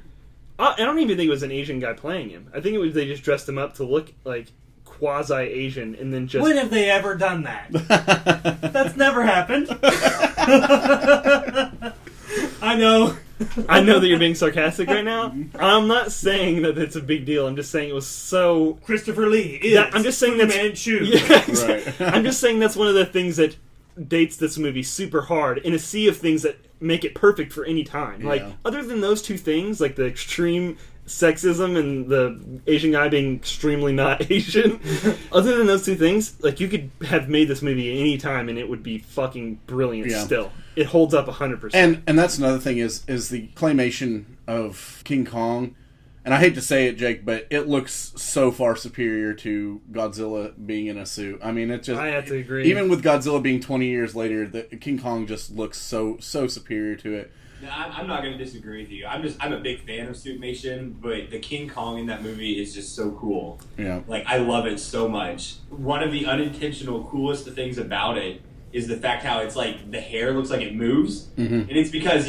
I don't even think it was an Asian guy playing him. I think it was they just dressed him up to look like quasi-Asian and then just... When have they ever done that? That's never happened. I know that you're being sarcastic right now. I'm not saying that it's a big deal. I'm just saying it was so... Christopher Lee is I'm just saying that's... Man shoes. Yeah, exactly. Right. I'm just saying that's one of the things that dates this movie super hard in a sea of things that make it perfect for any time. Yeah. Like, other than those two things, like the extreme sexism and the Asian guy being extremely not Asian. Other than those two things, like, you could have made this movie at any time and it would be fucking brilliant still. It holds up 100%. And that's another thing is the claymation of King Kong. And I hate to say it, Jake, but it looks so far superior to Godzilla being in a suit. I mean, it just... I have to agree. Even with Godzilla being 20 years later, the King Kong just looks so superior to it. No, I'm not going to disagree with you. I'm a big fan of suitmation, but the King Kong in that movie is just so cool. Yeah. Like, I love it so much. One of the unintentional coolest things about it is the fact how it's like the hair looks like it moves. Mm-hmm. And it's because,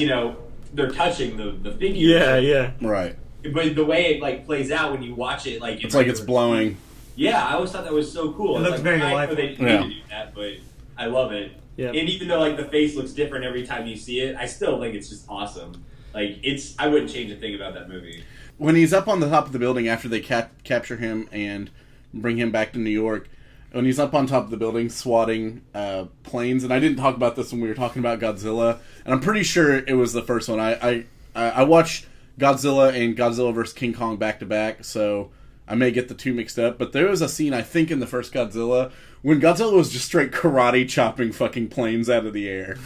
they're touching the figure. Yeah. Right. But the way it like plays out when you watch it, like it's like it's blowing. Yeah, I always thought that was so cool. It looks very lifelike. They need to do that, but I love it. Yeah. And even though like the face looks different every time you see it, I still think it's just awesome. Like I wouldn't change a thing about that movie. When he's up on the top of the building after they capture him and bring him back to New York, when he's up on top of the building swatting planes, and I didn't talk about this when we were talking about Godzilla, and I'm pretty sure it was the first one. I watched Godzilla and Godzilla vs. King Kong back to back, so I may get the two mixed up. But there was a scene, I think, in the first Godzilla when Godzilla was just straight karate chopping fucking planes out of the air.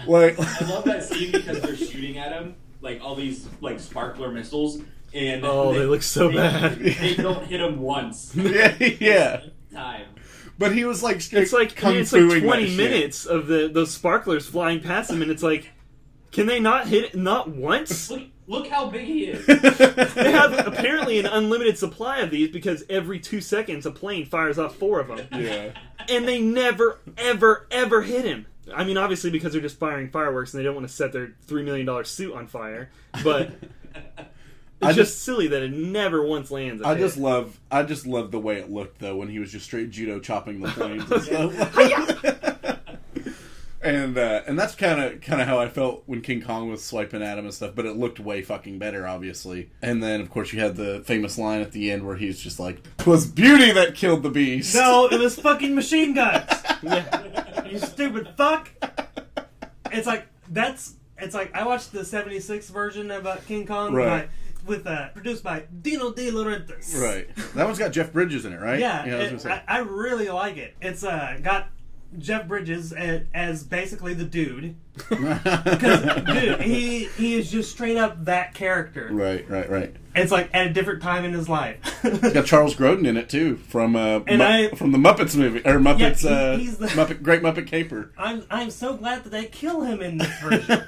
Like, I love that scene because they're shooting at him like all these like sparkler missiles, and they look so bad. They don't hit him once. Yeah. Time. But he was like straight it's like kung it's like fuing 20 minutes of those sparklers flying past him, and it's like, can they not hit it not once? Look how big he is. They have apparently an unlimited supply of these because every 2 seconds a plane fires off 4 of them. Yeah. And they never, ever, ever hit him. I mean, obviously because they're just firing fireworks and they don't want to set their $3 million suit on fire. But it's just silly that it never once lands. I just love the way it looked though when he was just straight judo chopping the planes and stuff. And that's kind of how I felt when King Kong was swiping at him and stuff, but it looked way fucking better, obviously. And then, of course, you had the famous line at the end where he's just like, "'Twas beauty that killed the beast." No, it was fucking machine guns. Yeah. You stupid fuck. It's like I watched the '76 version of King Kong, right, produced by Dino De Laurentiis. Right. That one's got Jeff Bridges in it, right? Yeah, I really like it. It's got Jeff Bridges as basically the dude. Because, dude, he is just straight up that character. Right. It's like at a different time in his life. It's got Charles Grodin in it too, from the Muppets movie, or Muppets, he's the Great Muppet Caper. I'm so glad that they kill him in this version.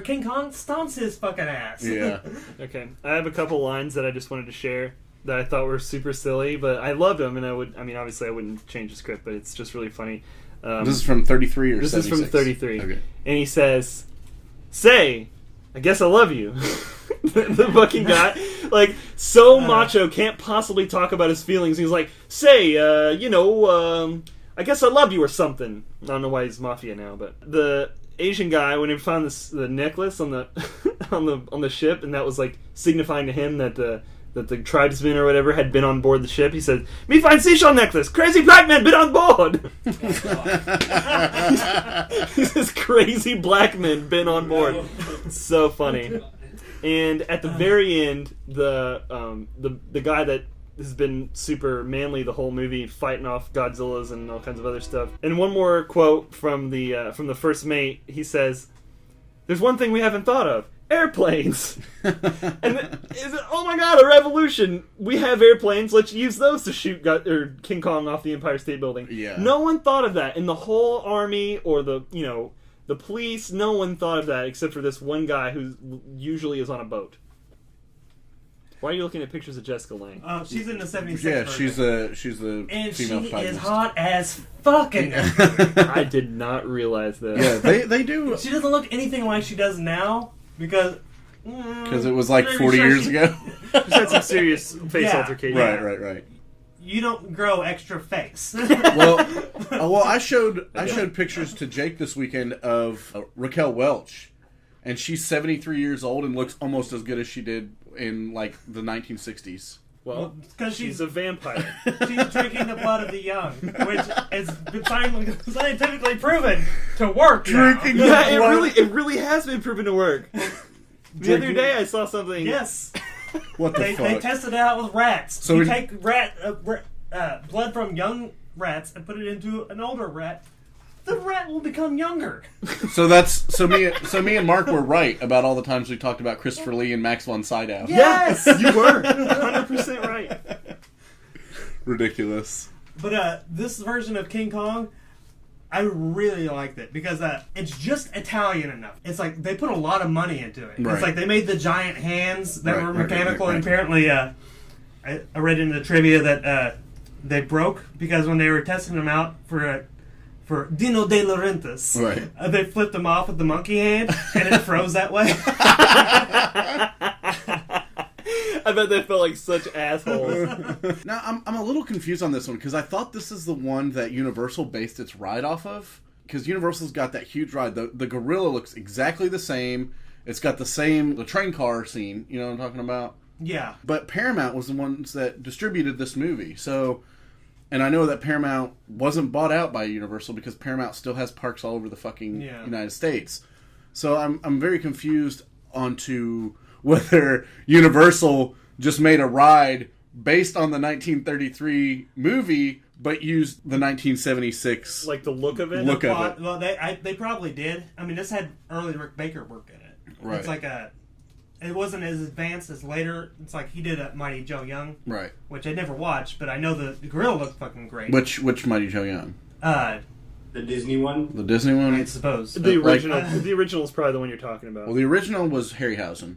King Kong stomps his fucking ass. Yeah. Okay, I have a couple lines that I just wanted to share that I thought were super silly, but I loved them, and obviously I wouldn't change the script, but it's just really funny. This is from 33 or 76? This is from 33. Okay. And he says, "Say, I guess I love you." The fucking guy, like, so macho, can't possibly talk about his feelings. He's like, "Say, I guess I love you," or something. I don't know why he's mafia now, but the Asian guy, when he found the necklace on the on the ship, and that was like signifying to him that the tribesmen or whatever had been on board the ship, he said, "Me find seashell necklace, crazy black man been on board." He says, "Crazy black men been on board." It's so funny. And at the very end, the guy that has been super manly the whole movie, fighting off Godzillas and all kinds of other stuff. And one more quote from the first mate. He says, "There's one thing we haven't thought of. Airplanes." And oh my god, a revolution! We have airplanes. Let's use those to shoot King Kong off the Empire State Building. Yeah. No one thought of that in the whole army or the police. No one thought of that except for this one guy who usually is on a boat. Why are you looking at pictures of Jessica Lange? She's in the 76. Yeah, version. she's the and female she protagonist. is hot as fucking. I did not realize that. Yeah, they do. She doesn't look anything like she does now because it was like 40 years ago. She's had some serious face altercation. Right. You don't grow extra face. Well, I showed pictures to Jake this weekend of Raquel Welch, and she's 73 years old and looks almost as good as she did in like the 1960s. Well, because she's a vampire. She's drinking the blood of the young, which has been scientifically proven to work. Drinking it really has been proven to work. The other day I saw something. Yes. What the They fuck? tested it out with rats. So you we- take blood from young rats and put it into an older rat. The rat will become younger. So me and Mark were right about all the times we talked about Christopher Lee and Max von Sydow. Yes! You were 100% right. Ridiculous. But this version of King Kong, I really liked it because it's just Italian enough. It's like they put a lot of money into it. Right. It's like they made the giant hands that Right, were right, mechanical, right. and apparently, I read in the trivia that they broke because when they were testing them out for Dino De Laurentiis, Right. They flipped them off with the monkey hand, and it froze that way. I bet they felt like such assholes. Now, I'm a little confused on this one, because I thought this is the one that Universal based its ride off of. Because Universal's got that huge ride. The gorilla looks exactly the same. It's got the train car scene, you know what I'm talking about? Yeah. But Paramount was the ones that distributed this movie. So, and I know that Paramount wasn't bought out by Universal because Paramount still has parks all over the fucking United States. So I'm very confused onto whether Universal just made a ride based on the 1933 movie, but used the 1976 Like the look of it? Look of it. Well, they probably did. I mean, this had early Rick Baker work in it. Right. It's like it wasn't as advanced as later. It's like he did a Mighty Joe Young, Right. which I never watched, but I know the gorilla looked fucking great. Which Mighty Joe Young? The Disney one? The Disney one? I suppose. The Like- original. The original is probably the one you're talking about. Well, the original was Harryhausen.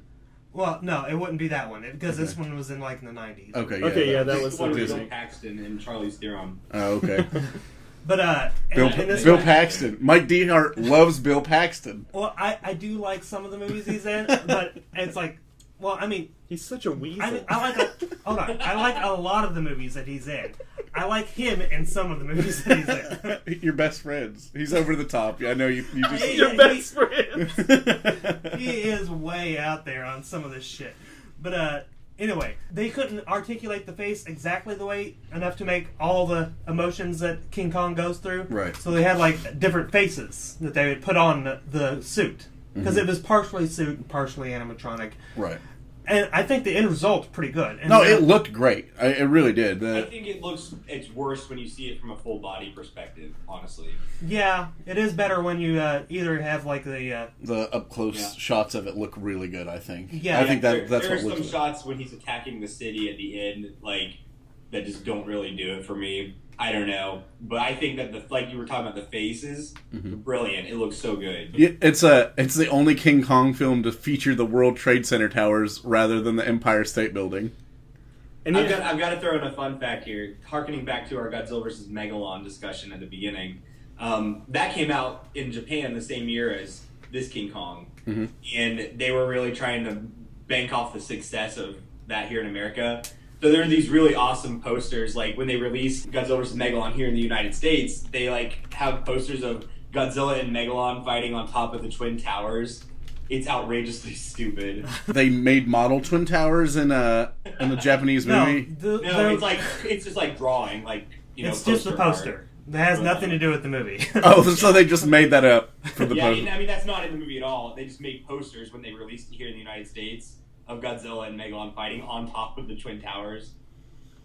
Well, no, it wouldn't be that one because this one was in like in the 90s. Okay, yeah. Okay, yeah, that was the one with Disney. Bill Paxton and Charlize Theron. Oh, okay. But Bill this Bill one- Paxton. Mike Dehart loves Bill Paxton. Well, I do like some of the movies he's in, but it's like, well, I mean, He's such a weasel. hold on. I like a lot of the movies that he's in. I like him in some of the movies that he's in. Your best friends. He's over the top. Yeah, I know you just... Your best friend. He is way out there on some of this shit. But anyway, they couldn't articulate the face exactly the way enough to make all the emotions that King Kong goes through. Right. So they had like different faces that they would put on the suit because it was partially suit and partially animatronic. Right. And I think the end result's pretty good. And No, it looked great. It really did. I think it's worse when you see it from a full body perspective, honestly. Yeah, it is better when you either have like the up close shots of it look really good, I think. Yeah. I think that's there what are some looks shots when he's attacking the city at the end, like, that just don't really do it for me. I don't know, but I think that like you were talking about, the faces, brilliant. It looks so good. It's the only King Kong film to feature the World Trade Center towers rather than the Empire State Building. And I've got to throw in a fun fact here, harkening back to our Godzilla vs. Megalon discussion at the beginning. That came out in Japan the same year as this King Kong, and they were really trying to bank off the success of that here in America. So there are these really awesome posters, like when they released Godzilla vs. Megalon here in the United States, they like have posters of Godzilla and Megalon fighting on top of the Twin Towers. It's outrageously stupid. They made model Twin Towers in the Japanese movie. No, it's just like drawing, like, you know. it's just the poster. art. That has nothing to do with the movie. Oh, so they just made that up for the Yeah, poster. I mean that's not in the movie at all. They just made posters when they released it here in the United States of Godzilla and Megalon fighting on top of the Twin Towers.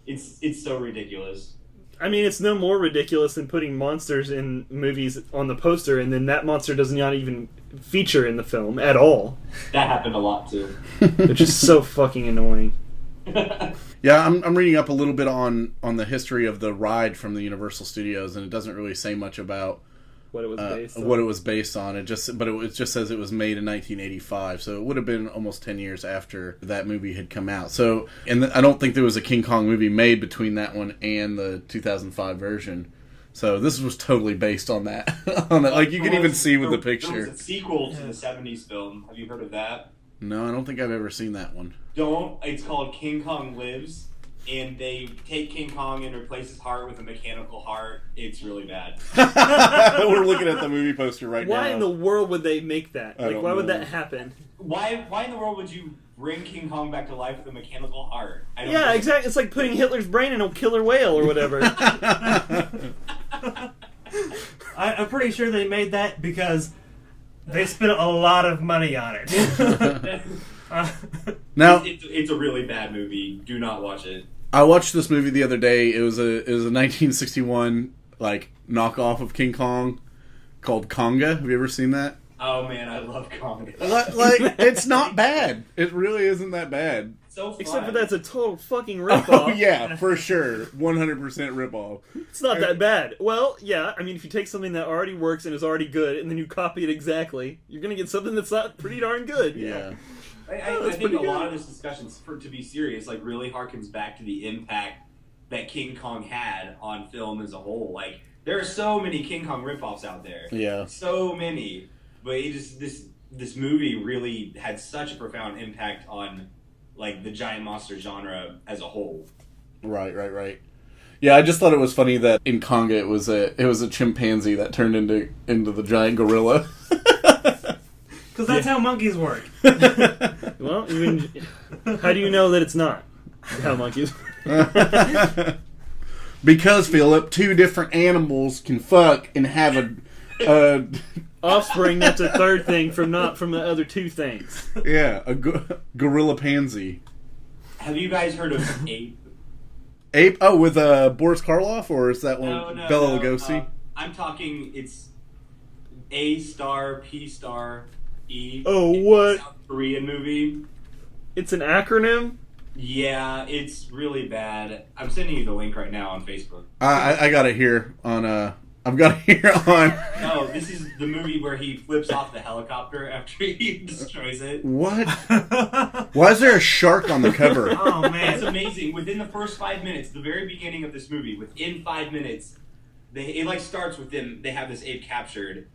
It's so ridiculous. I mean, it's no more ridiculous than putting monsters in movies on the poster, and then that monster does not even feature in the film at all. That happened a lot too. Which is so fucking annoying. Yeah, I'm reading up a little bit on the history of the ride from the Universal Studios, and it doesn't really say much about What it was based on. what it was based on. It just says it was made in 1985, so it would have been almost 10 years after that movie had come out. So, and I don't think there was a King Kong movie made between that one and the 2005 version. So this was totally based on that. Like you can even see with the picture. There was a sequel to the 70s film. Have you heard of that? No, I don't think I've ever seen that one. It's called King Kong Lives, and they take King Kong and replace his heart with a mechanical heart. It's really bad. We're looking at the movie poster right now. Why in the world would they make that? I Like, don't why would know. that happen? Why in the world would you bring King Kong back to life with a mechanical heart? I don't Yeah, know. exactly. It's like putting Hitler's brain in a killer whale or whatever. I'm pretty sure they made that because They spent a lot of money on it. Now, it's a really bad movie. Do not watch it. I watched this movie the other day. It was a 1961 like knockoff of King Kong called Conga. Have you ever seen that? Oh man, I love Kong. Like, it's not bad. It really isn't that bad. So fun. Except for that's a total fucking ripoff. Oh yeah, for sure, 100% ripoff. It's not that bad. Well, yeah, I mean, if you take something that already works and is already good, and then you copy it exactly, you're gonna get something that's not pretty darn good. Yeah. I think a lot of this discussion, to be serious, like really harkens back to the impact that King Kong had on film as a whole. Like, there are so many King Kong ripoffs out there. Yeah. So many. But it just, this movie really had such a profound impact on, like, the giant monster genre as a whole. Right. Yeah, I just thought it was funny that in Conga it was a chimpanzee that turned into the giant gorilla. Because that's how monkeys work. Well, how do you know that it's not how monkeys Because, Philip, two different animals can fuck and have a offspring. That's a third thing from the other two things. Yeah, a gorilla pansy. Have you guys heard of Ape? Ape? Oh, with Boris Karloff, or is that one No, Bela Lugosi? I'm talking. It's A star P star E. Oh, It's what? a South Korean movie. It's an acronym? Yeah, it's really bad. I'm sending you the link right now on Facebook. I got it here on I've got it here on. No, this is the movie where he flips off the helicopter after he destroys it. What? Why is there a shark on the cover? Oh man, That's amazing. Within the first 5 minutes, the very beginning of this movie, within 5 minutes, it starts with them. They have this ape captured.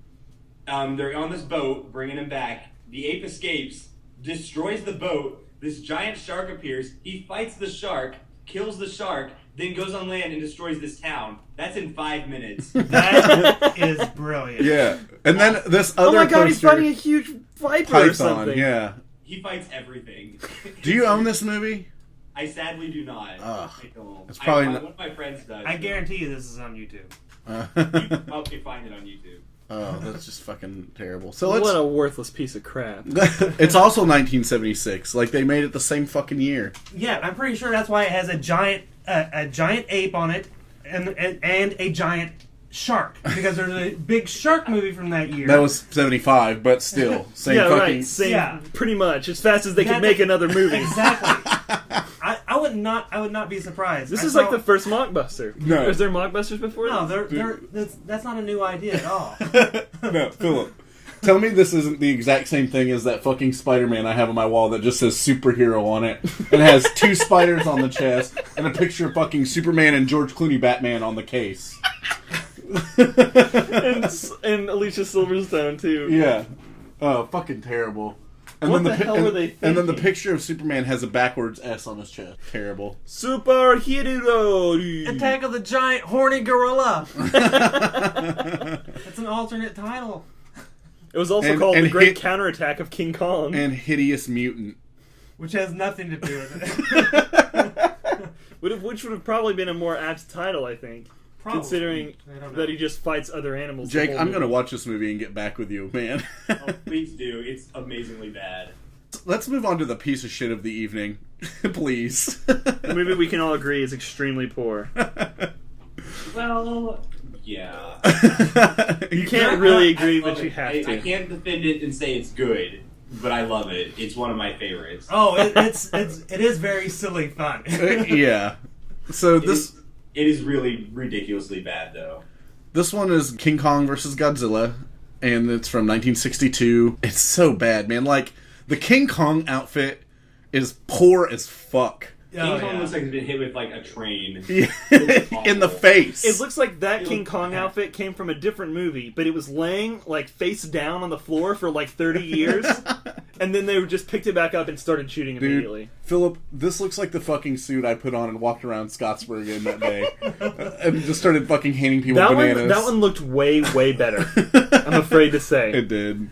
They're on this boat, bringing him back. The ape escapes, destroys the boat. This giant shark appears. He fights the shark, kills the shark, then goes on land and destroys this town. That's in 5 minutes. that is brilliant. Yeah, and then this other. Oh my god, he's poster, fighting a huge viper Python. or something. Yeah. He fights everything. Do you own this movie? I sadly do not. Ugh. I don't. It's probably one not- of my friends does. I guarantee you this is on YouTube. You can probably find it on YouTube. Oh, that's just fucking terrible. So What let's. a worthless piece of crap. It's also 1976. Like, they made it the same fucking year. Yeah, I'm pretty sure that's why it has a giant ape on it and a giant shark, because there's a big shark movie from that year. That was 75, but still, same Yeah, fucking. right. Same, Yeah. pretty much. As fast as they could make another movie. Exactly. I would not be surprised. This I is saw- like the first mockbuster. No. Was there mockbusters before? No, this? that's not a new idea at all. No, Philip. Tell me this isn't the exact same thing as that fucking Spider-Man I have on my wall that just says superhero on it and has two spiders on the chest and a picture of fucking Superman and George Clooney Batman on the case. and Alicia Silverstone too. Yeah. Oh, fucking terrible. And What then the hell were they And then the thinking? picture of Superman has a backwards S on his chest. Terrible. Superhero. Attack of the Giant Horny Gorilla. That's an alternate title. It was also And- called and the Great hit- Counterattack of King Kong, And Hideous Mutant. Which has nothing to do with it. which would have probably been a more apt title, I think, Probably. considering I don't know. that he just fights other animals. Jake, the whole I'm going to movie. watch this movie and get back with you, man. Oh, please do. It's amazingly bad. Let's move on to the piece of shit of the evening, please. The movie we can all agree is extremely poor. Well, yeah. You can't really agree, I love but you it. have I to. can't defend it and say it's good, but I love it. It's one of my favorites. Oh, it is very silly fun. Yeah. So this It is really ridiculously bad, though. one is King Kong versus Godzilla, and it's from 1962. It's so bad, man. Like, the King Kong outfit is poor as fuck. King Kong looks like he's been hit with like a train. In the face. It looks like that It King looks Kong bad. outfit came from a different movie, but it was laying like face down on the floor for like 30 years, and then they just picked it back up and started shooting immediately. Dude, Philip, this looks like the fucking suit I put on and walked around Scottsburg in that day. And just started fucking handing people bananas. That one looked way, way better. I'm afraid to say. It did. And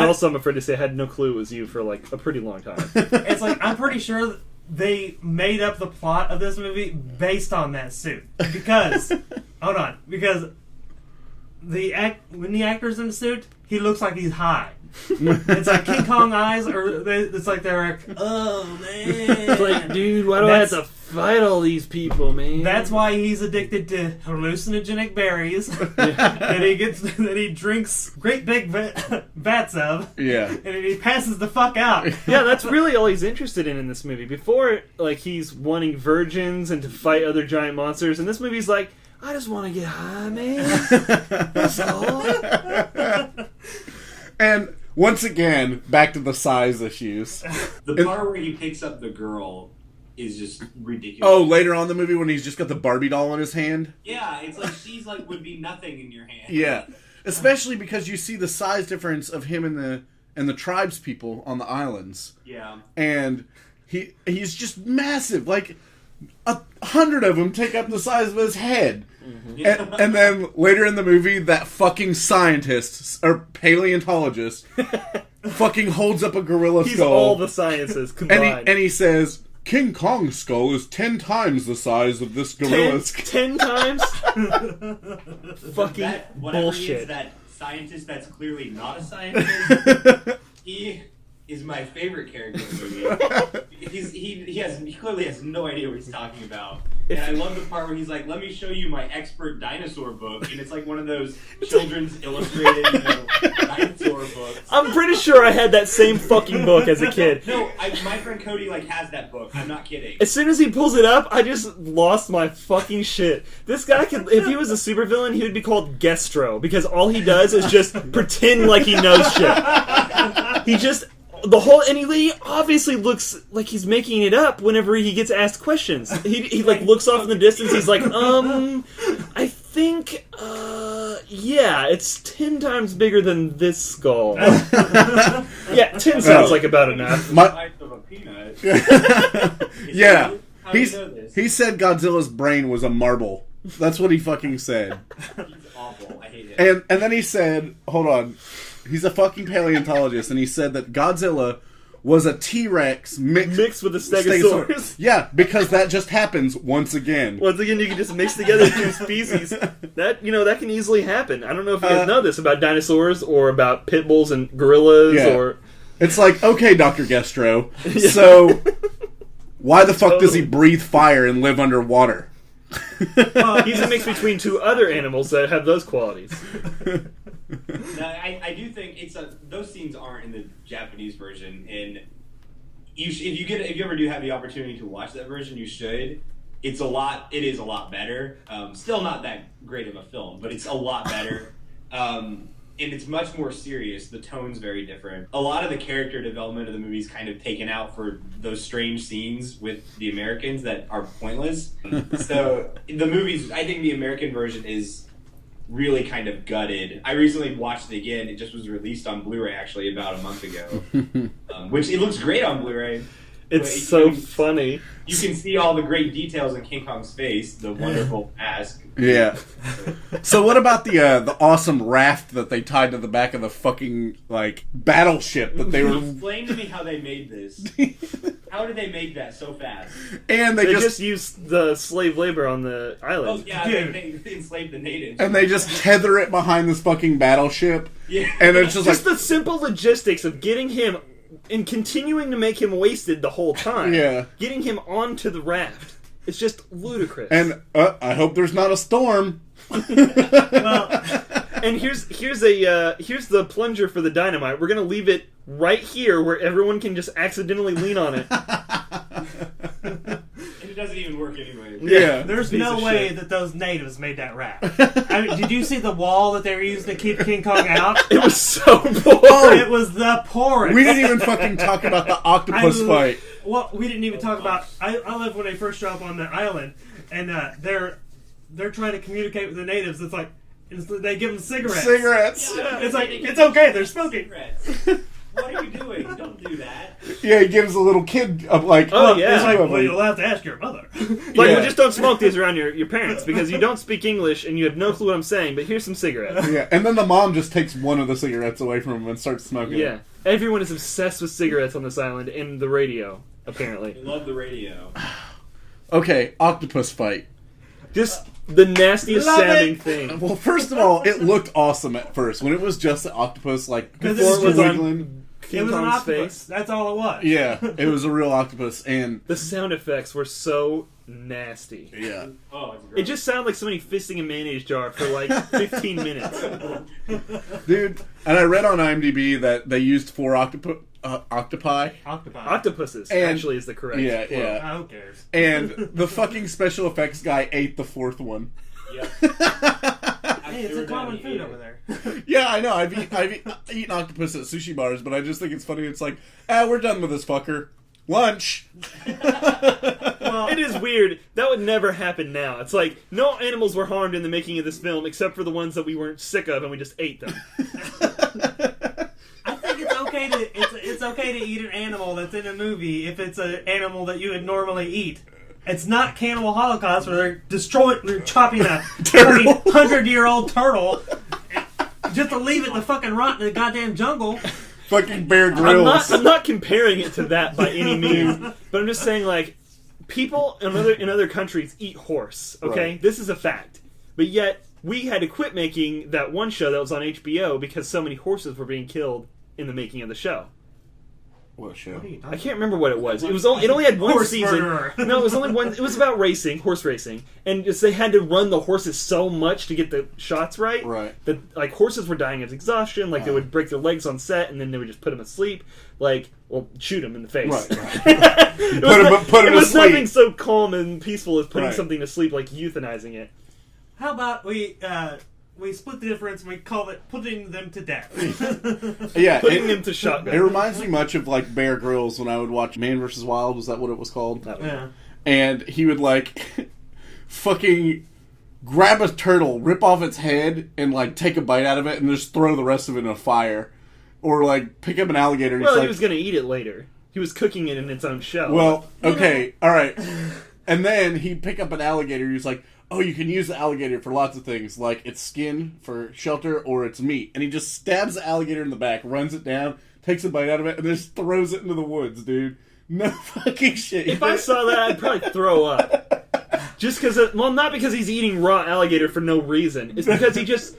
also, I'm afraid to say I had no clue it was you for like a pretty long time. It's like, I'm pretty sure they made up the plot of this movie based on that suit. Because, hold on, because when the actor's in the suit, he looks like he's high. It's like King Kong eyes, or it's like they're like, oh man. It's like, dude, why do I have to fight all these people, man? That's why he's addicted to hallucinogenic berries that he drinks great big vats of. Yeah. And he passes the fuck out. Yeah, that's really all he's interested in this movie. Before, like, he's wanting virgins and to fight other giant monsters. And this movie's like, I just want to get high, man. That's all. And once again, back to the size issues. The part where he picks up the girl is just ridiculous. Oh, later on in the movie when he's just got the Barbie doll in his hand? Yeah, it's like she's like would be nothing in your hand. Yeah. Especially because you see the size difference of him and the tribes people on the islands. Yeah. And he's just massive. Like 100 of them take up the size of his head. Mm-hmm. And then later in the movie, that fucking scientist or paleontologist fucking holds up a gorilla skull. He's all the sciences combined. And he says, King Kong's skull is 10 times the size of this gorilla's skull. 10 times? Fucking whatever bullshit. He is, that scientist that's clearly not a scientist, he is my favorite character in the movie. He clearly has no idea what he's talking about. And I love the part where he's like, let me show you my expert dinosaur book. And it's like one of those children's illustrated, dinosaur books. I'm pretty sure I had that same fucking book as a kid. No, my friend Cody has that book. I'm not kidding. As soon as he pulls it up, I just lost my fucking shit. This guy could, if he was a supervillain, he would be called Gestro, because all he does is just pretend like he knows shit. He just... and he obviously looks like he's making it up whenever he gets asked questions. He like looks off in the distance. He's like, I think, yeah, it's 10 times bigger than this skull. Yeah, 10 sounds like about enough. Of a peanut. Yeah, he said Godzilla's brain was a marble. That's what he fucking said. He's awful. I hate it. And then he said, hold on. He's a fucking paleontologist, and he said that Godzilla was a T-Rex mixed with a Stegosaurus. Yeah, because that just happens once again. Once again, you can just mix together two species. That can easily happen. I don't know if you guys know this about dinosaurs or about pit bulls and gorillas. Yeah. Or it's like, okay, Dr. Gestro, so why the fuck does he breathe fire and live underwater? He's a mix between two other animals that have those qualities. No, I do think those scenes aren't in the Japanese version, and if you ever do have the opportunity to watch that version, you should. It is a lot better. Still not that great of a film, but it's a lot better. And it's much more serious. The tone's very different. A lot of the character development of the movie is kind of taken out for those strange scenes with the Americans that are pointless. So I think the American version is really kind of gutted. I recently watched it again. It just was released on Blu-ray actually about a month ago, which it looks great on Blu-ray. It's so funny. You can see all the great details in King Kong's face, the wonderful mask. Yeah. So what about the awesome raft that they tied to the back of the fucking battleship that they were? Explain to me how they made this. How did they make that so fast? And they just used the slave labor on the island. Oh yeah, they enslaved the natives. And they just tether it behind this fucking battleship. Yeah. And it's just the simple logistics of getting him and continuing to make him wasted the whole time. Yeah. Getting him onto the raft. It's just ludicrous. And I hope there's not a storm. Well, and here's the plunger for the dynamite. We're gonna leave it right here where everyone can just accidentally lean on it. And it doesn't even work anyway. Yeah. there's no way that those natives made that raft. I mean, did you see the wall that they were using to keep King Kong out? It was so boring. It was the poorest. We didn't even fucking talk about the octopus fight. Well, we didn't even talk about. I lived when they first show up on the island, and they're trying to communicate with the natives. It's like they give them cigarettes. Yeah, It's like it's okay. They're smoking. What are you doing? Don't do that. Yeah, he gives a little kid Oh, yeah. It's like, well, you'll have to ask your mother. Well, just don't smoke these around your parents because you don't speak English and you have no clue what I'm saying, but here's some cigarettes. Yeah, and then the mom just takes one of the cigarettes away from him and starts smoking. Yeah. Everyone is obsessed with cigarettes on this island and the radio, apparently. I love the radio. Okay, octopus fight. Just The nastiest Love sounding it. thing. Well, first of all, it looked awesome at first when it was just an octopus, like Because Before it was on wiggling. It King was an Kong's octopus. face. That's all it was. Yeah, it was a real octopus, and The sound effects were so nasty. yeah, Oh, it's It great. just sounded like somebody fisting a mayonnaise jar for like 15 minutes. dude. And I read on IMDb that they used 4 octopi. Octopi. Octopuses, And- actually, is the correct Yeah, plural. yeah. Who cares? And the fucking special effects guy ate the 4th one. Yep. Hey, it's a common food over there. Yeah, I know. I've eaten octopus at sushi bars, but I just think it's funny. It's like, we're done with this fucker. Lunch. Well, It is weird. That would never happen now. It's like, no animals were harmed in the making of this film except for the ones that we weren't sick of and we just ate them. I think it's okay to it's okay to eat an animal that's in a movie if it's an animal that you would normally eat. It's not Cannibal Holocaust where they're chopping a fucking 100-year-old turtle just to leave it to fucking rot in the goddamn jungle. Fucking Bear Grylls. I'm not comparing it to that by any means, but I'm just saying, like, people in other countries eat horse, okay? Right. This is a fact. But yet, we had to quit making that one show that was on HBO because so many horses were being killed in the making of the show. What show? I can't remember what it was. It only had one Horse season. murderer. No, it was only one. It was about racing, horse racing, and just they had to run the horses so much to get the shots right. Right. That like horses were dying of exhaustion. Like they would break their legs on set, and then they would just put them asleep. Like, well, shoot them in the face. Right. It was, put 'em it was to sleep. nothing so calm and peaceful as putting Right. something to sleep, like euthanizing it. How about we split the difference and we call it putting them to death? Yeah, Putting them it, to shotgun. it reminds me much of like Bear Grylls when I would watch Man vs. Wild. Was that what it was called? Yeah. And he would like fucking grab a turtle, rip off its head, and like take a bite out of it, and just throw the rest of it in a fire, or like pick up an alligator. And Well, he's he like, was going to eat it later. He was cooking it in its own shell. well, okay, all right. And then he'd pick up an alligator. He's like, oh, you can use the alligator for lots of things, like its skin for shelter or its meat. And he just stabs the alligator in the back, runs it down, takes a bite out of it, and then just throws it into the woods, dude. No fucking shit. If I saw that, I'd probably throw up. Just because, well, not because he's eating raw alligator for no reason. It's because he just,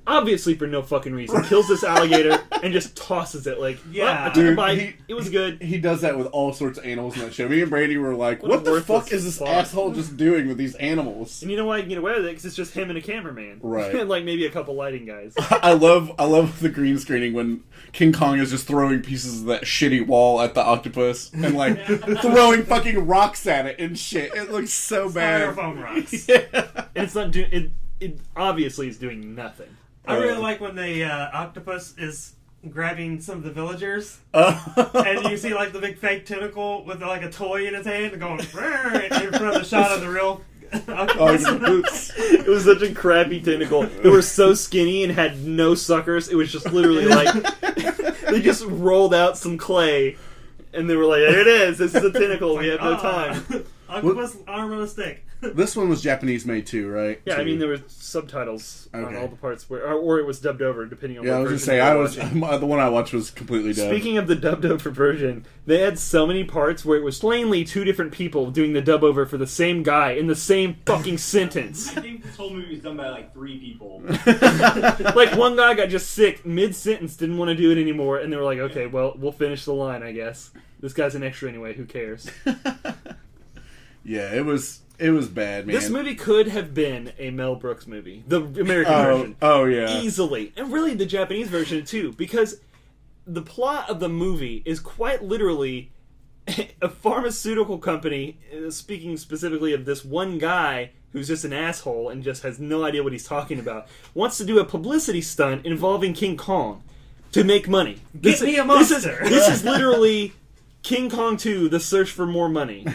obviously for no fucking reason, kills this alligator and just tosses it. Like, Yeah. well, I took a Dude, bite. It was good. He does that with all sorts of animals in that show. Me and Brady were like, What a what the worthless fuck is this fuck. asshole just doing with these animals? And you know why I can get away with it? Because it's just him and a cameraman. Right. And like maybe a couple lighting guys. I love the green screening when King Kong is just throwing pieces of that shitty wall at the octopus and like throwing fucking rocks at it and shit. It looks so bad. Styrofoam rocks. Yeah. And it's not doing, it obviously is doing nothing. I really like when the octopus is grabbing some of the villagers, Oh. and you see like the big fake tentacle with like a toy in its hand and going in front of the shot of the real octopus. It was such a crappy tentacle. They were so skinny and had no suckers. It was just literally like they just rolled out some clay and they were like, "There it is. This is a tentacle. We have no time." Octopus arm on a stick. This one was Japanese made too, right? Yeah, I Too. mean there were subtitles on Okay. all the parts where, or it was dubbed over depending on. Yeah, I what was version gonna you were say watching. the one I watched was completely dubbed. Speaking of the dubbed over version, they had so many parts where it was plainly two different people doing the dub over for the same guy in the same fucking sentence. I think this whole movie was done by like 3 people. Like one guy got just sick mid sentence, didn't want to do it anymore, and they were like, "Okay, well, we'll finish the line, I guess. This guy's an extra anyway. Who cares?" Yeah, it was bad, man. This movie could have been a Mel Brooks movie, the American version, Oh yeah. easily, and really the Japanese version too, because the plot of the movie is quite literally a pharmaceutical company, speaking specifically of this one guy who's just an asshole and just has no idea what he's talking about, wants to do a publicity stunt involving King Kong to make money. Get me a monster. This is literally King Kong 2, The Search for More Money.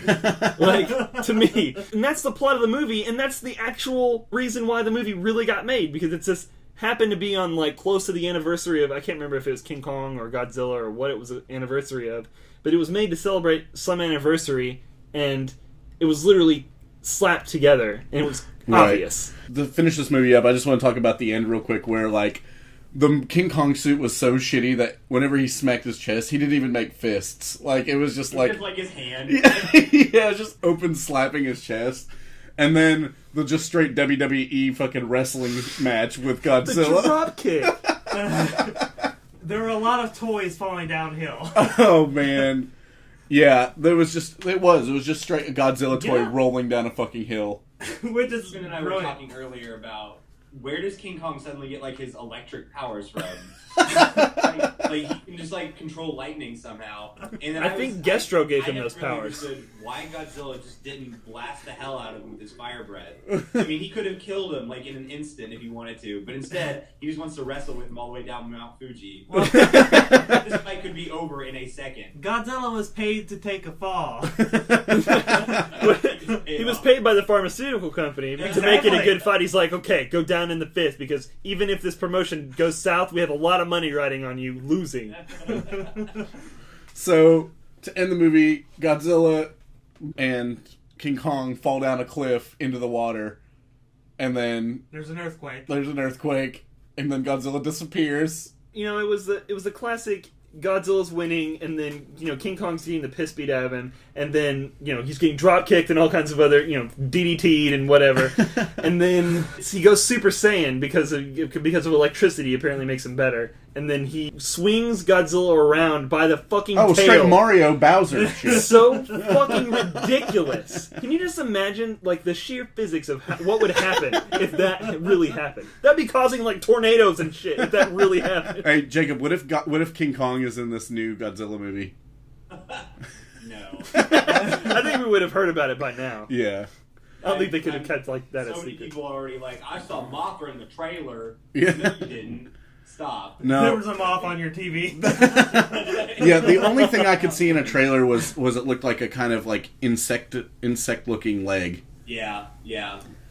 Like, to me. And that's the plot of the movie, and that's the actual reason why the movie really got made, because it's just happened to be on, like, close to the anniversary of, I can't remember if it was King Kong or Godzilla or what it was the anniversary of, but it was made to celebrate some anniversary, and it was literally slapped together, and it was obvious. To finish this movie up, I just want to talk about the end real quick, where like the King Kong suit was so shitty that whenever he smacked his chest, he didn't even make fists. Like it was just like Just like his hand. yeah, just open slapping his chest. And then the just straight WWE fucking wrestling match with The Godzilla. drop kick. There were a lot of toys falling downhill. Oh man. Yeah, it was just straight a Godzilla toy Yeah. rolling down a fucking hill. Which is Ben and I were brilliant. talking earlier about where does King Kong suddenly get like his electric powers from? like he can just like control lightning somehow. And then I think Gestro gave him never those really powers. understood why Godzilla just didn't blast the hell out of him with his fire breath. I mean, he could have killed him like in an instant if he wanted to, but instead he just wants to wrestle with him all the way down Mount Fuji. Well, This fight could be over in a second. Godzilla was paid to take a fall. He was paid by the pharmaceutical company to make it a good fight. He's like, okay, go down in the fifth, because even if this promotion goes south, we have a lot of money riding on you losing. So, to end the movie, Godzilla and King Kong fall down a cliff into the water, and then There's an earthquake. there's an earthquake, and then Godzilla disappears. You know, it was the classic Godzilla's winning, and then, you know, King Kong's getting the piss beat out of him, and then, you know, he's getting drop kicked and all kinds of other, you know, DDT'd and whatever. And then he goes Super Saiyan because of electricity, apparently makes him better. And then he swings Godzilla around by the fucking tail. Straight Mario Bowser shit. So fucking ridiculous. Can you just imagine, like, the sheer physics of what would happen if that really happened? That'd be causing, like, tornadoes and shit if that really happened. Hey, Jacob, what if King Kong is in this new Godzilla movie? No. I think we would have heard about it by now. Yeah. I don't think they could have kept, like, that So a many secret. people are already like, I saw Mothra in the trailer. Yeah. No, you didn't. Stop. No. There was a moth on your TV. Yeah, the only thing I could see in a trailer was it looked like a kind of like insect looking leg. Yeah.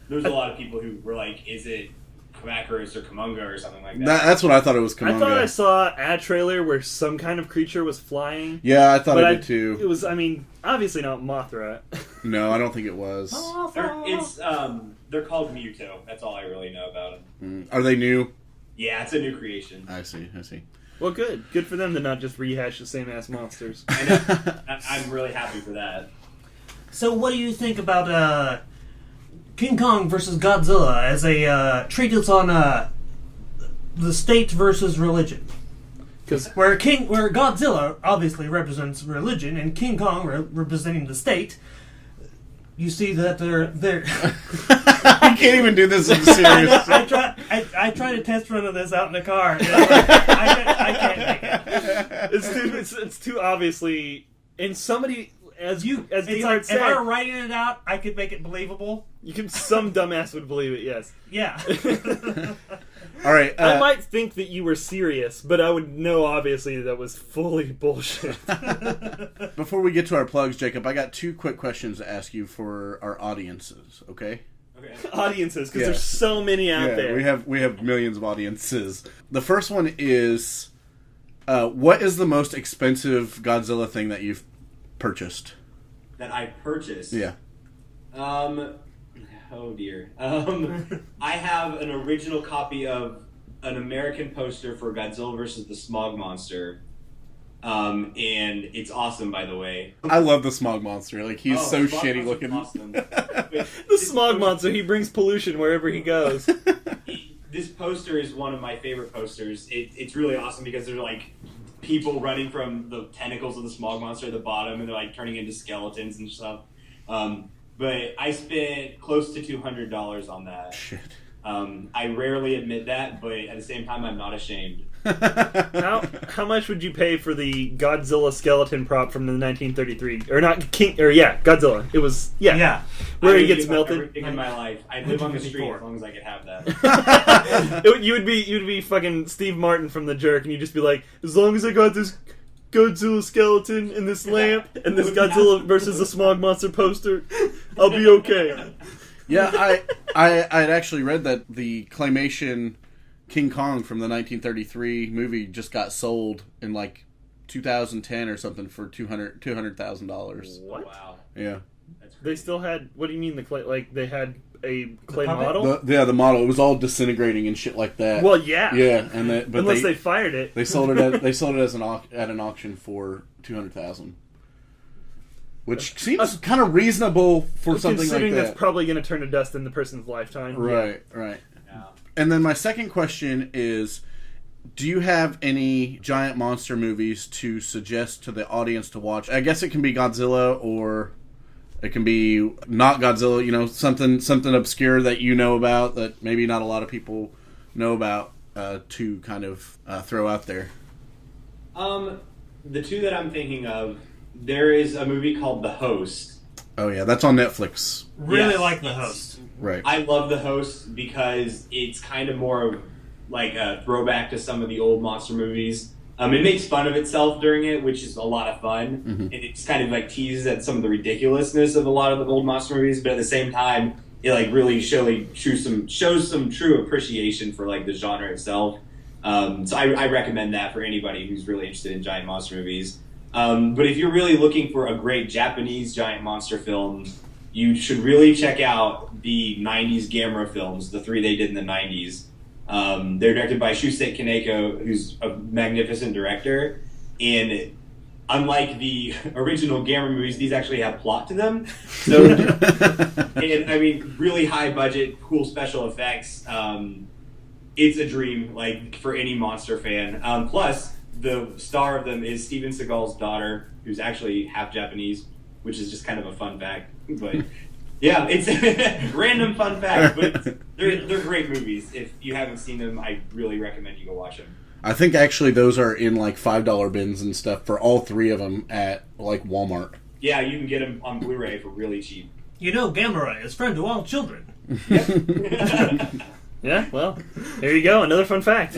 There's a lot of people who were like, is it Kamakurus or Kamunga or something like that? That's what I thought it was. I thought I Kamunga. saw a trailer where some kind of creature was flying. Yeah, I thought But I did too. It was, I mean, obviously not Mothra. No, I don't think it was. They're called Muto. That's all I really know about them. Are they new? Yeah, it's a new creation. I see. Well, good. Good for them to not just rehash the same ass monsters. I'm really happy for that. So what do you think about King Kong versus Godzilla as a treatise on the state versus religion? Where Godzilla obviously represents religion and King Kong representing the state, you see that they're I can't even do this in serious. I tried to test run of this out in the car. And I can't make it. It's too obviously, and somebody as It's Dehart like, said, if I were writing it out, I could make it believable. some dumbass would believe it. Yes. Yeah. All right. I might think that you were serious, but I would know obviously that was fully bullshit. Before we get to our plugs, Jacob, I got 2 quick questions to ask you for our audiences. Okay. Audiences, because Yeah. there's so many out there. we have millions of audiences. The first one is, what is the most expensive Godzilla thing that you've purchased? That I purchased? Yeah. Oh dear. I have an original copy of an American poster for Godzilla vs. the Smog Monster. And it's awesome, by the way. I love the Smog Monster. Like, he's so Smog shitty Monster's looking. Awesome. The smog monster, he brings pollution wherever he goes. This poster is one of my favorite posters. It's really awesome because they're like people running from the tentacles of the Smog Monster at the bottom, and they're like turning into skeletons and stuff. But I spent close to $200 on that. Shit. I rarely admit that, but at the same time, I'm not ashamed. How much would you pay for the Godzilla skeleton prop from the 1933 or not King or Godzilla? It was Yeah. where I he would gets give melted. everything in my life. I live on the street 154. as long as I could have that. You'd be fucking Steve Martin from The Jerk, and you'd just be like, as long as I got this Godzilla skeleton and this lamp and this Godzilla versus the Smog Monster poster, I'll be okay. Yeah, I'd actually read that the claymation King Kong from the 1933 movie just got sold in like 2010 or something for $200,000. What? Wow. Yeah. That's They crazy. still had. What do you mean the clay? Like they had a clay puppet? model? The model, it was all disintegrating and shit like that. Well, yeah. Yeah, and but Unless they fired it. they sold it at an auction for $200,000. which seems kind of reasonable for something like considering that. that's probably going to turn to dust in the person's lifetime. Right. Yeah. And then my second question is, do you have any giant monster movies to suggest to the audience to watch? I guess it can be Godzilla, or it can be not Godzilla, something obscure that you know about that maybe not a lot of people know about, to kind of throw out there. The two that I'm thinking of, there is a movie called The Host. Oh yeah, that's on Netflix. Really Yes. like The Host. Right. I love The Host because it's kind of more of like a throwback to some of the old monster movies. It makes fun of itself during it, which is a lot of fun. Mm-hmm. And it's kind of like teases at some of the ridiculousness of a lot of the old monster movies, but at the same time, it like really shows some true appreciation for like the genre itself. So I recommend that for anybody who's really interested in giant monster movies. But if you're really looking for a great Japanese giant monster film, you should really check out the 90s Gamera films, the 3 they did in the 90s. They're directed by Shusei Kaneko, who's a magnificent director. And unlike the original Gamera movies, these actually have plot to them. So, and I mean, really high budget, cool special effects. It's a dream, like, for any monster fan. Plus, the star of them is Steven Seagal's daughter, who's actually half Japanese, which is just kind of a fun fact. But yeah, it's a random fun fact, but they're great movies. If you haven't seen them, I really recommend you go watch them. I think actually those are in like $5 bins and stuff for all 3 of them at like Walmart. Yeah, you can get them on Blu-ray for really cheap. Gamera is friend to all children. Yeah, well, there you go. Another fun fact.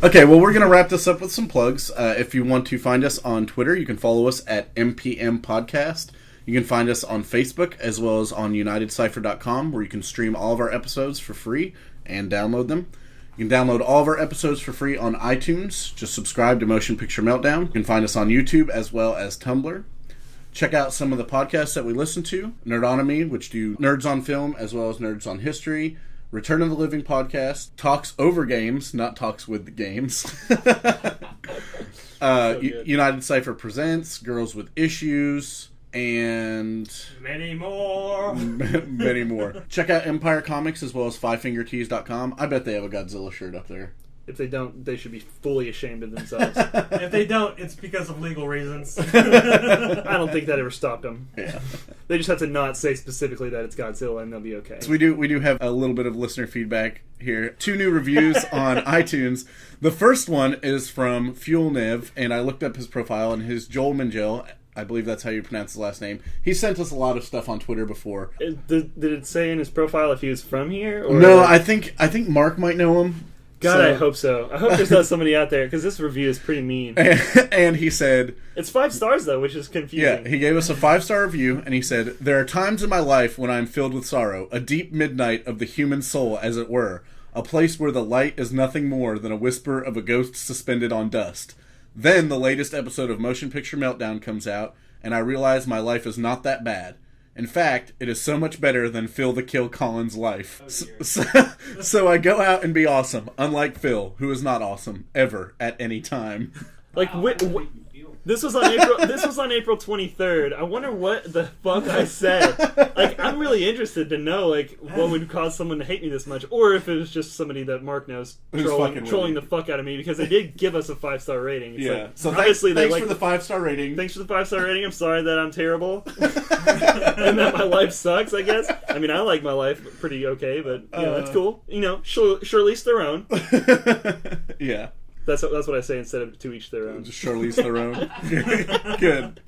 Okay, well, we're going to wrap this up with some plugs. If you want to find us on Twitter, you can follow us at MPM Podcast. You can find us on Facebook as well as on Unitedcypher.com, where you can stream all of our episodes for free and download them. You can download all of our episodes for free on iTunes. Just subscribe to Motion Picture Meltdown. You can find us on YouTube as well as Tumblr. Check out some of the podcasts that we listen to. Nerdonomy, which do Nerds on Film as well as Nerds on History. Return of the Living Podcast. Talks over games, not talks with the games. Unitedcypher Presents. Girls with Issues. And Many more. many more. Check out Empire Comics as well as FiveFingerTees.com. I bet they have a Godzilla shirt up there. If they don't, they should be fully ashamed of themselves. If they don't, it's because of legal reasons. I don't think that ever stopped them. Yeah. They just have to not say specifically that it's Godzilla, and they'll be okay. So we do have a little bit of listener feedback here. 2 new reviews on iTunes. The first one is from Fuel Nev, and I looked up his profile, and his Joel Mangel, I believe that's how you pronounce his last name. He sent us a lot of stuff on Twitter before. Did it say in his profile if he was from here? Or? No, I think Mark might know him. God, I hope so. I hope there's not somebody out there, because this review is pretty mean. And he said... It's 5 stars, though, which is confusing. Yeah, he gave us a 5-star review, and he said, "There are times in my life when I am filled with sorrow, a deep midnight of the human soul, as it were, a place where the light is nothing more than a whisper of a ghost suspended on dust. Then the latest episode of Motion Picture Meltdown comes out, and I realize my life is not that bad. In fact, it is so much better than Phil the Kill Collins' life. So I go out and be awesome, unlike Phil, who is not awesome, ever, at any time." Like, this was on April 23rd. I wonder what the fuck I said. Like, I'm really interested to know, like, what would cause someone to hate me this much, or if it was just somebody that Mark knows trolling the fuck out of me, because they did give us a 5-star rating. It's Yeah. like, So obviously thanks for the 5-star rating. Thanks for the 5-star rating. I'm sorry that I'm terrible and that my life sucks, I guess. I mean, I like my life pretty okay, but that's cool. Charlize Theron. Yeah. That's what I say instead of to each their own. Just Charlize Theron. Good.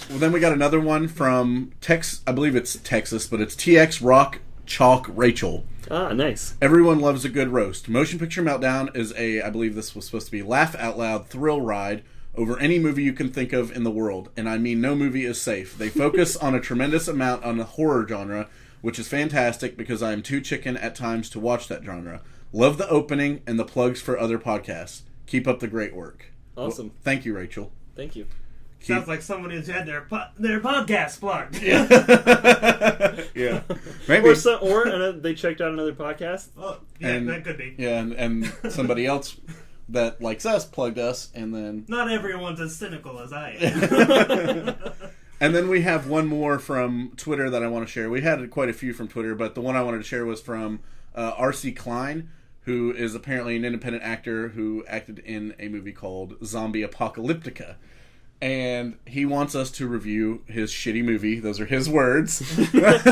Well, then we got another one from I believe it's Texas, but it's TX Rock Chalk Rachel. Ah, nice. Everyone loves a good roast. Motion Picture Meltdown is I believe this was supposed to be laugh out loud thrill ride over any movie you can think of in the world. And I mean, no movie is safe. They focus on a tremendous amount on the horror genre, which is fantastic because I am too chicken at times to watch that genre. Love the opening and the plugs for other podcasts. Keep up the great work. Awesome. Well, thank you, Rachel. Thank you. Sounds like someone who's had their podcast plugged. Yeah. Yeah. Maybe. Or they checked out another podcast. Oh, yeah, that could be. Yeah, and somebody else that likes us plugged us, and then... Not everyone's as cynical as I am. And then we have one more from Twitter that I want to share. We had quite a few from Twitter, but the one I wanted to share was from R.C. Klein, who is apparently an independent actor who acted in a movie called Zombie Apocalyptica. And he wants us to review his shitty movie. Those are his words.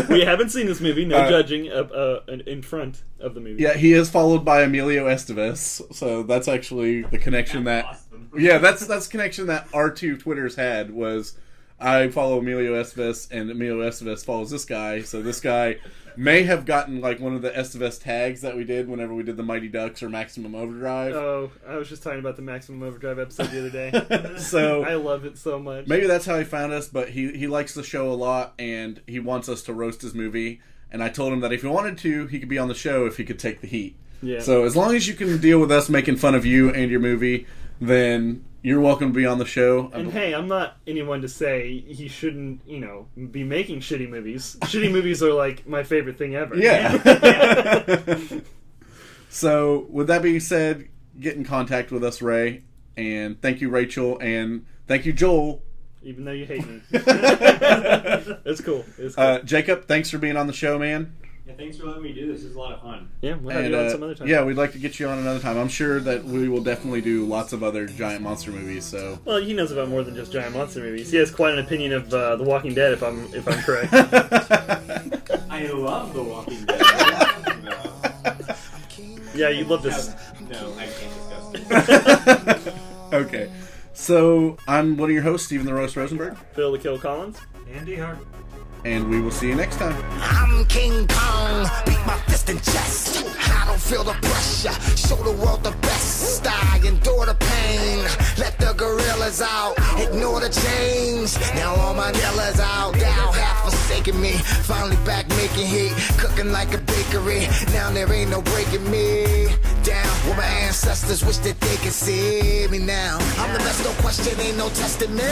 We haven't seen this movie. No judging in front of the movie. Yeah, he is followed by Emilio Estevez. So that's actually the connection Yeah, that's connection that our two Twitters had was I follow Emilio Estevez and Emilio Estevez follows this guy. So this guy may have gotten like one of the Estevez tags that we did whenever we did the Mighty Ducks or Maximum Overdrive. Oh, I was just talking about the Maximum Overdrive episode the other day. So I love it so much. Maybe that's how he found us, but he likes the show a lot and he wants us to roast his movie. And I told him that if he wanted to, he could be on the show if he could take the heat. Yeah. So as long as you can deal with us making fun of you and your movie, then you're welcome to be on the show. And hey, I'm not anyone to say he shouldn't, be making shitty movies. Shitty movies are like my favorite thing ever. Yeah. So, with that being said, get in contact with us, Ray. And thank you, Rachel. And thank you, Joel. Even though you hate me. It's cool. Jacob, thanks for being on the show, man. Yeah, thanks for letting me do this. This is a lot of fun. Yeah, we'll have you on some other time. Yeah, we'd like to get you on another time. I'm sure that we will definitely do lots of other giant monster movies. So, well, he knows about more than just giant monster movies. He has quite an opinion of The Walking Dead, if I'm correct. I love The Walking Dead. Yeah, you'd love this. No, I can't discuss this. Okay, so I'm one of your hosts, Stephen the Roast Rosenberg. Phil the Kill Collins. And Dehart. And we will see you next time. I'm King Kong, beat my fist in chest. I don't feel the pressure, show the world the best. I endure the pain, let the gorillas out, ignore the change. Now all my dealers out, thou have forsaken me. Finally back making heat, cooking like a bakery. Now there ain't no breaking me down. Where my ancestors wish that they could see me now. I'm the best, no question, ain't no testing me.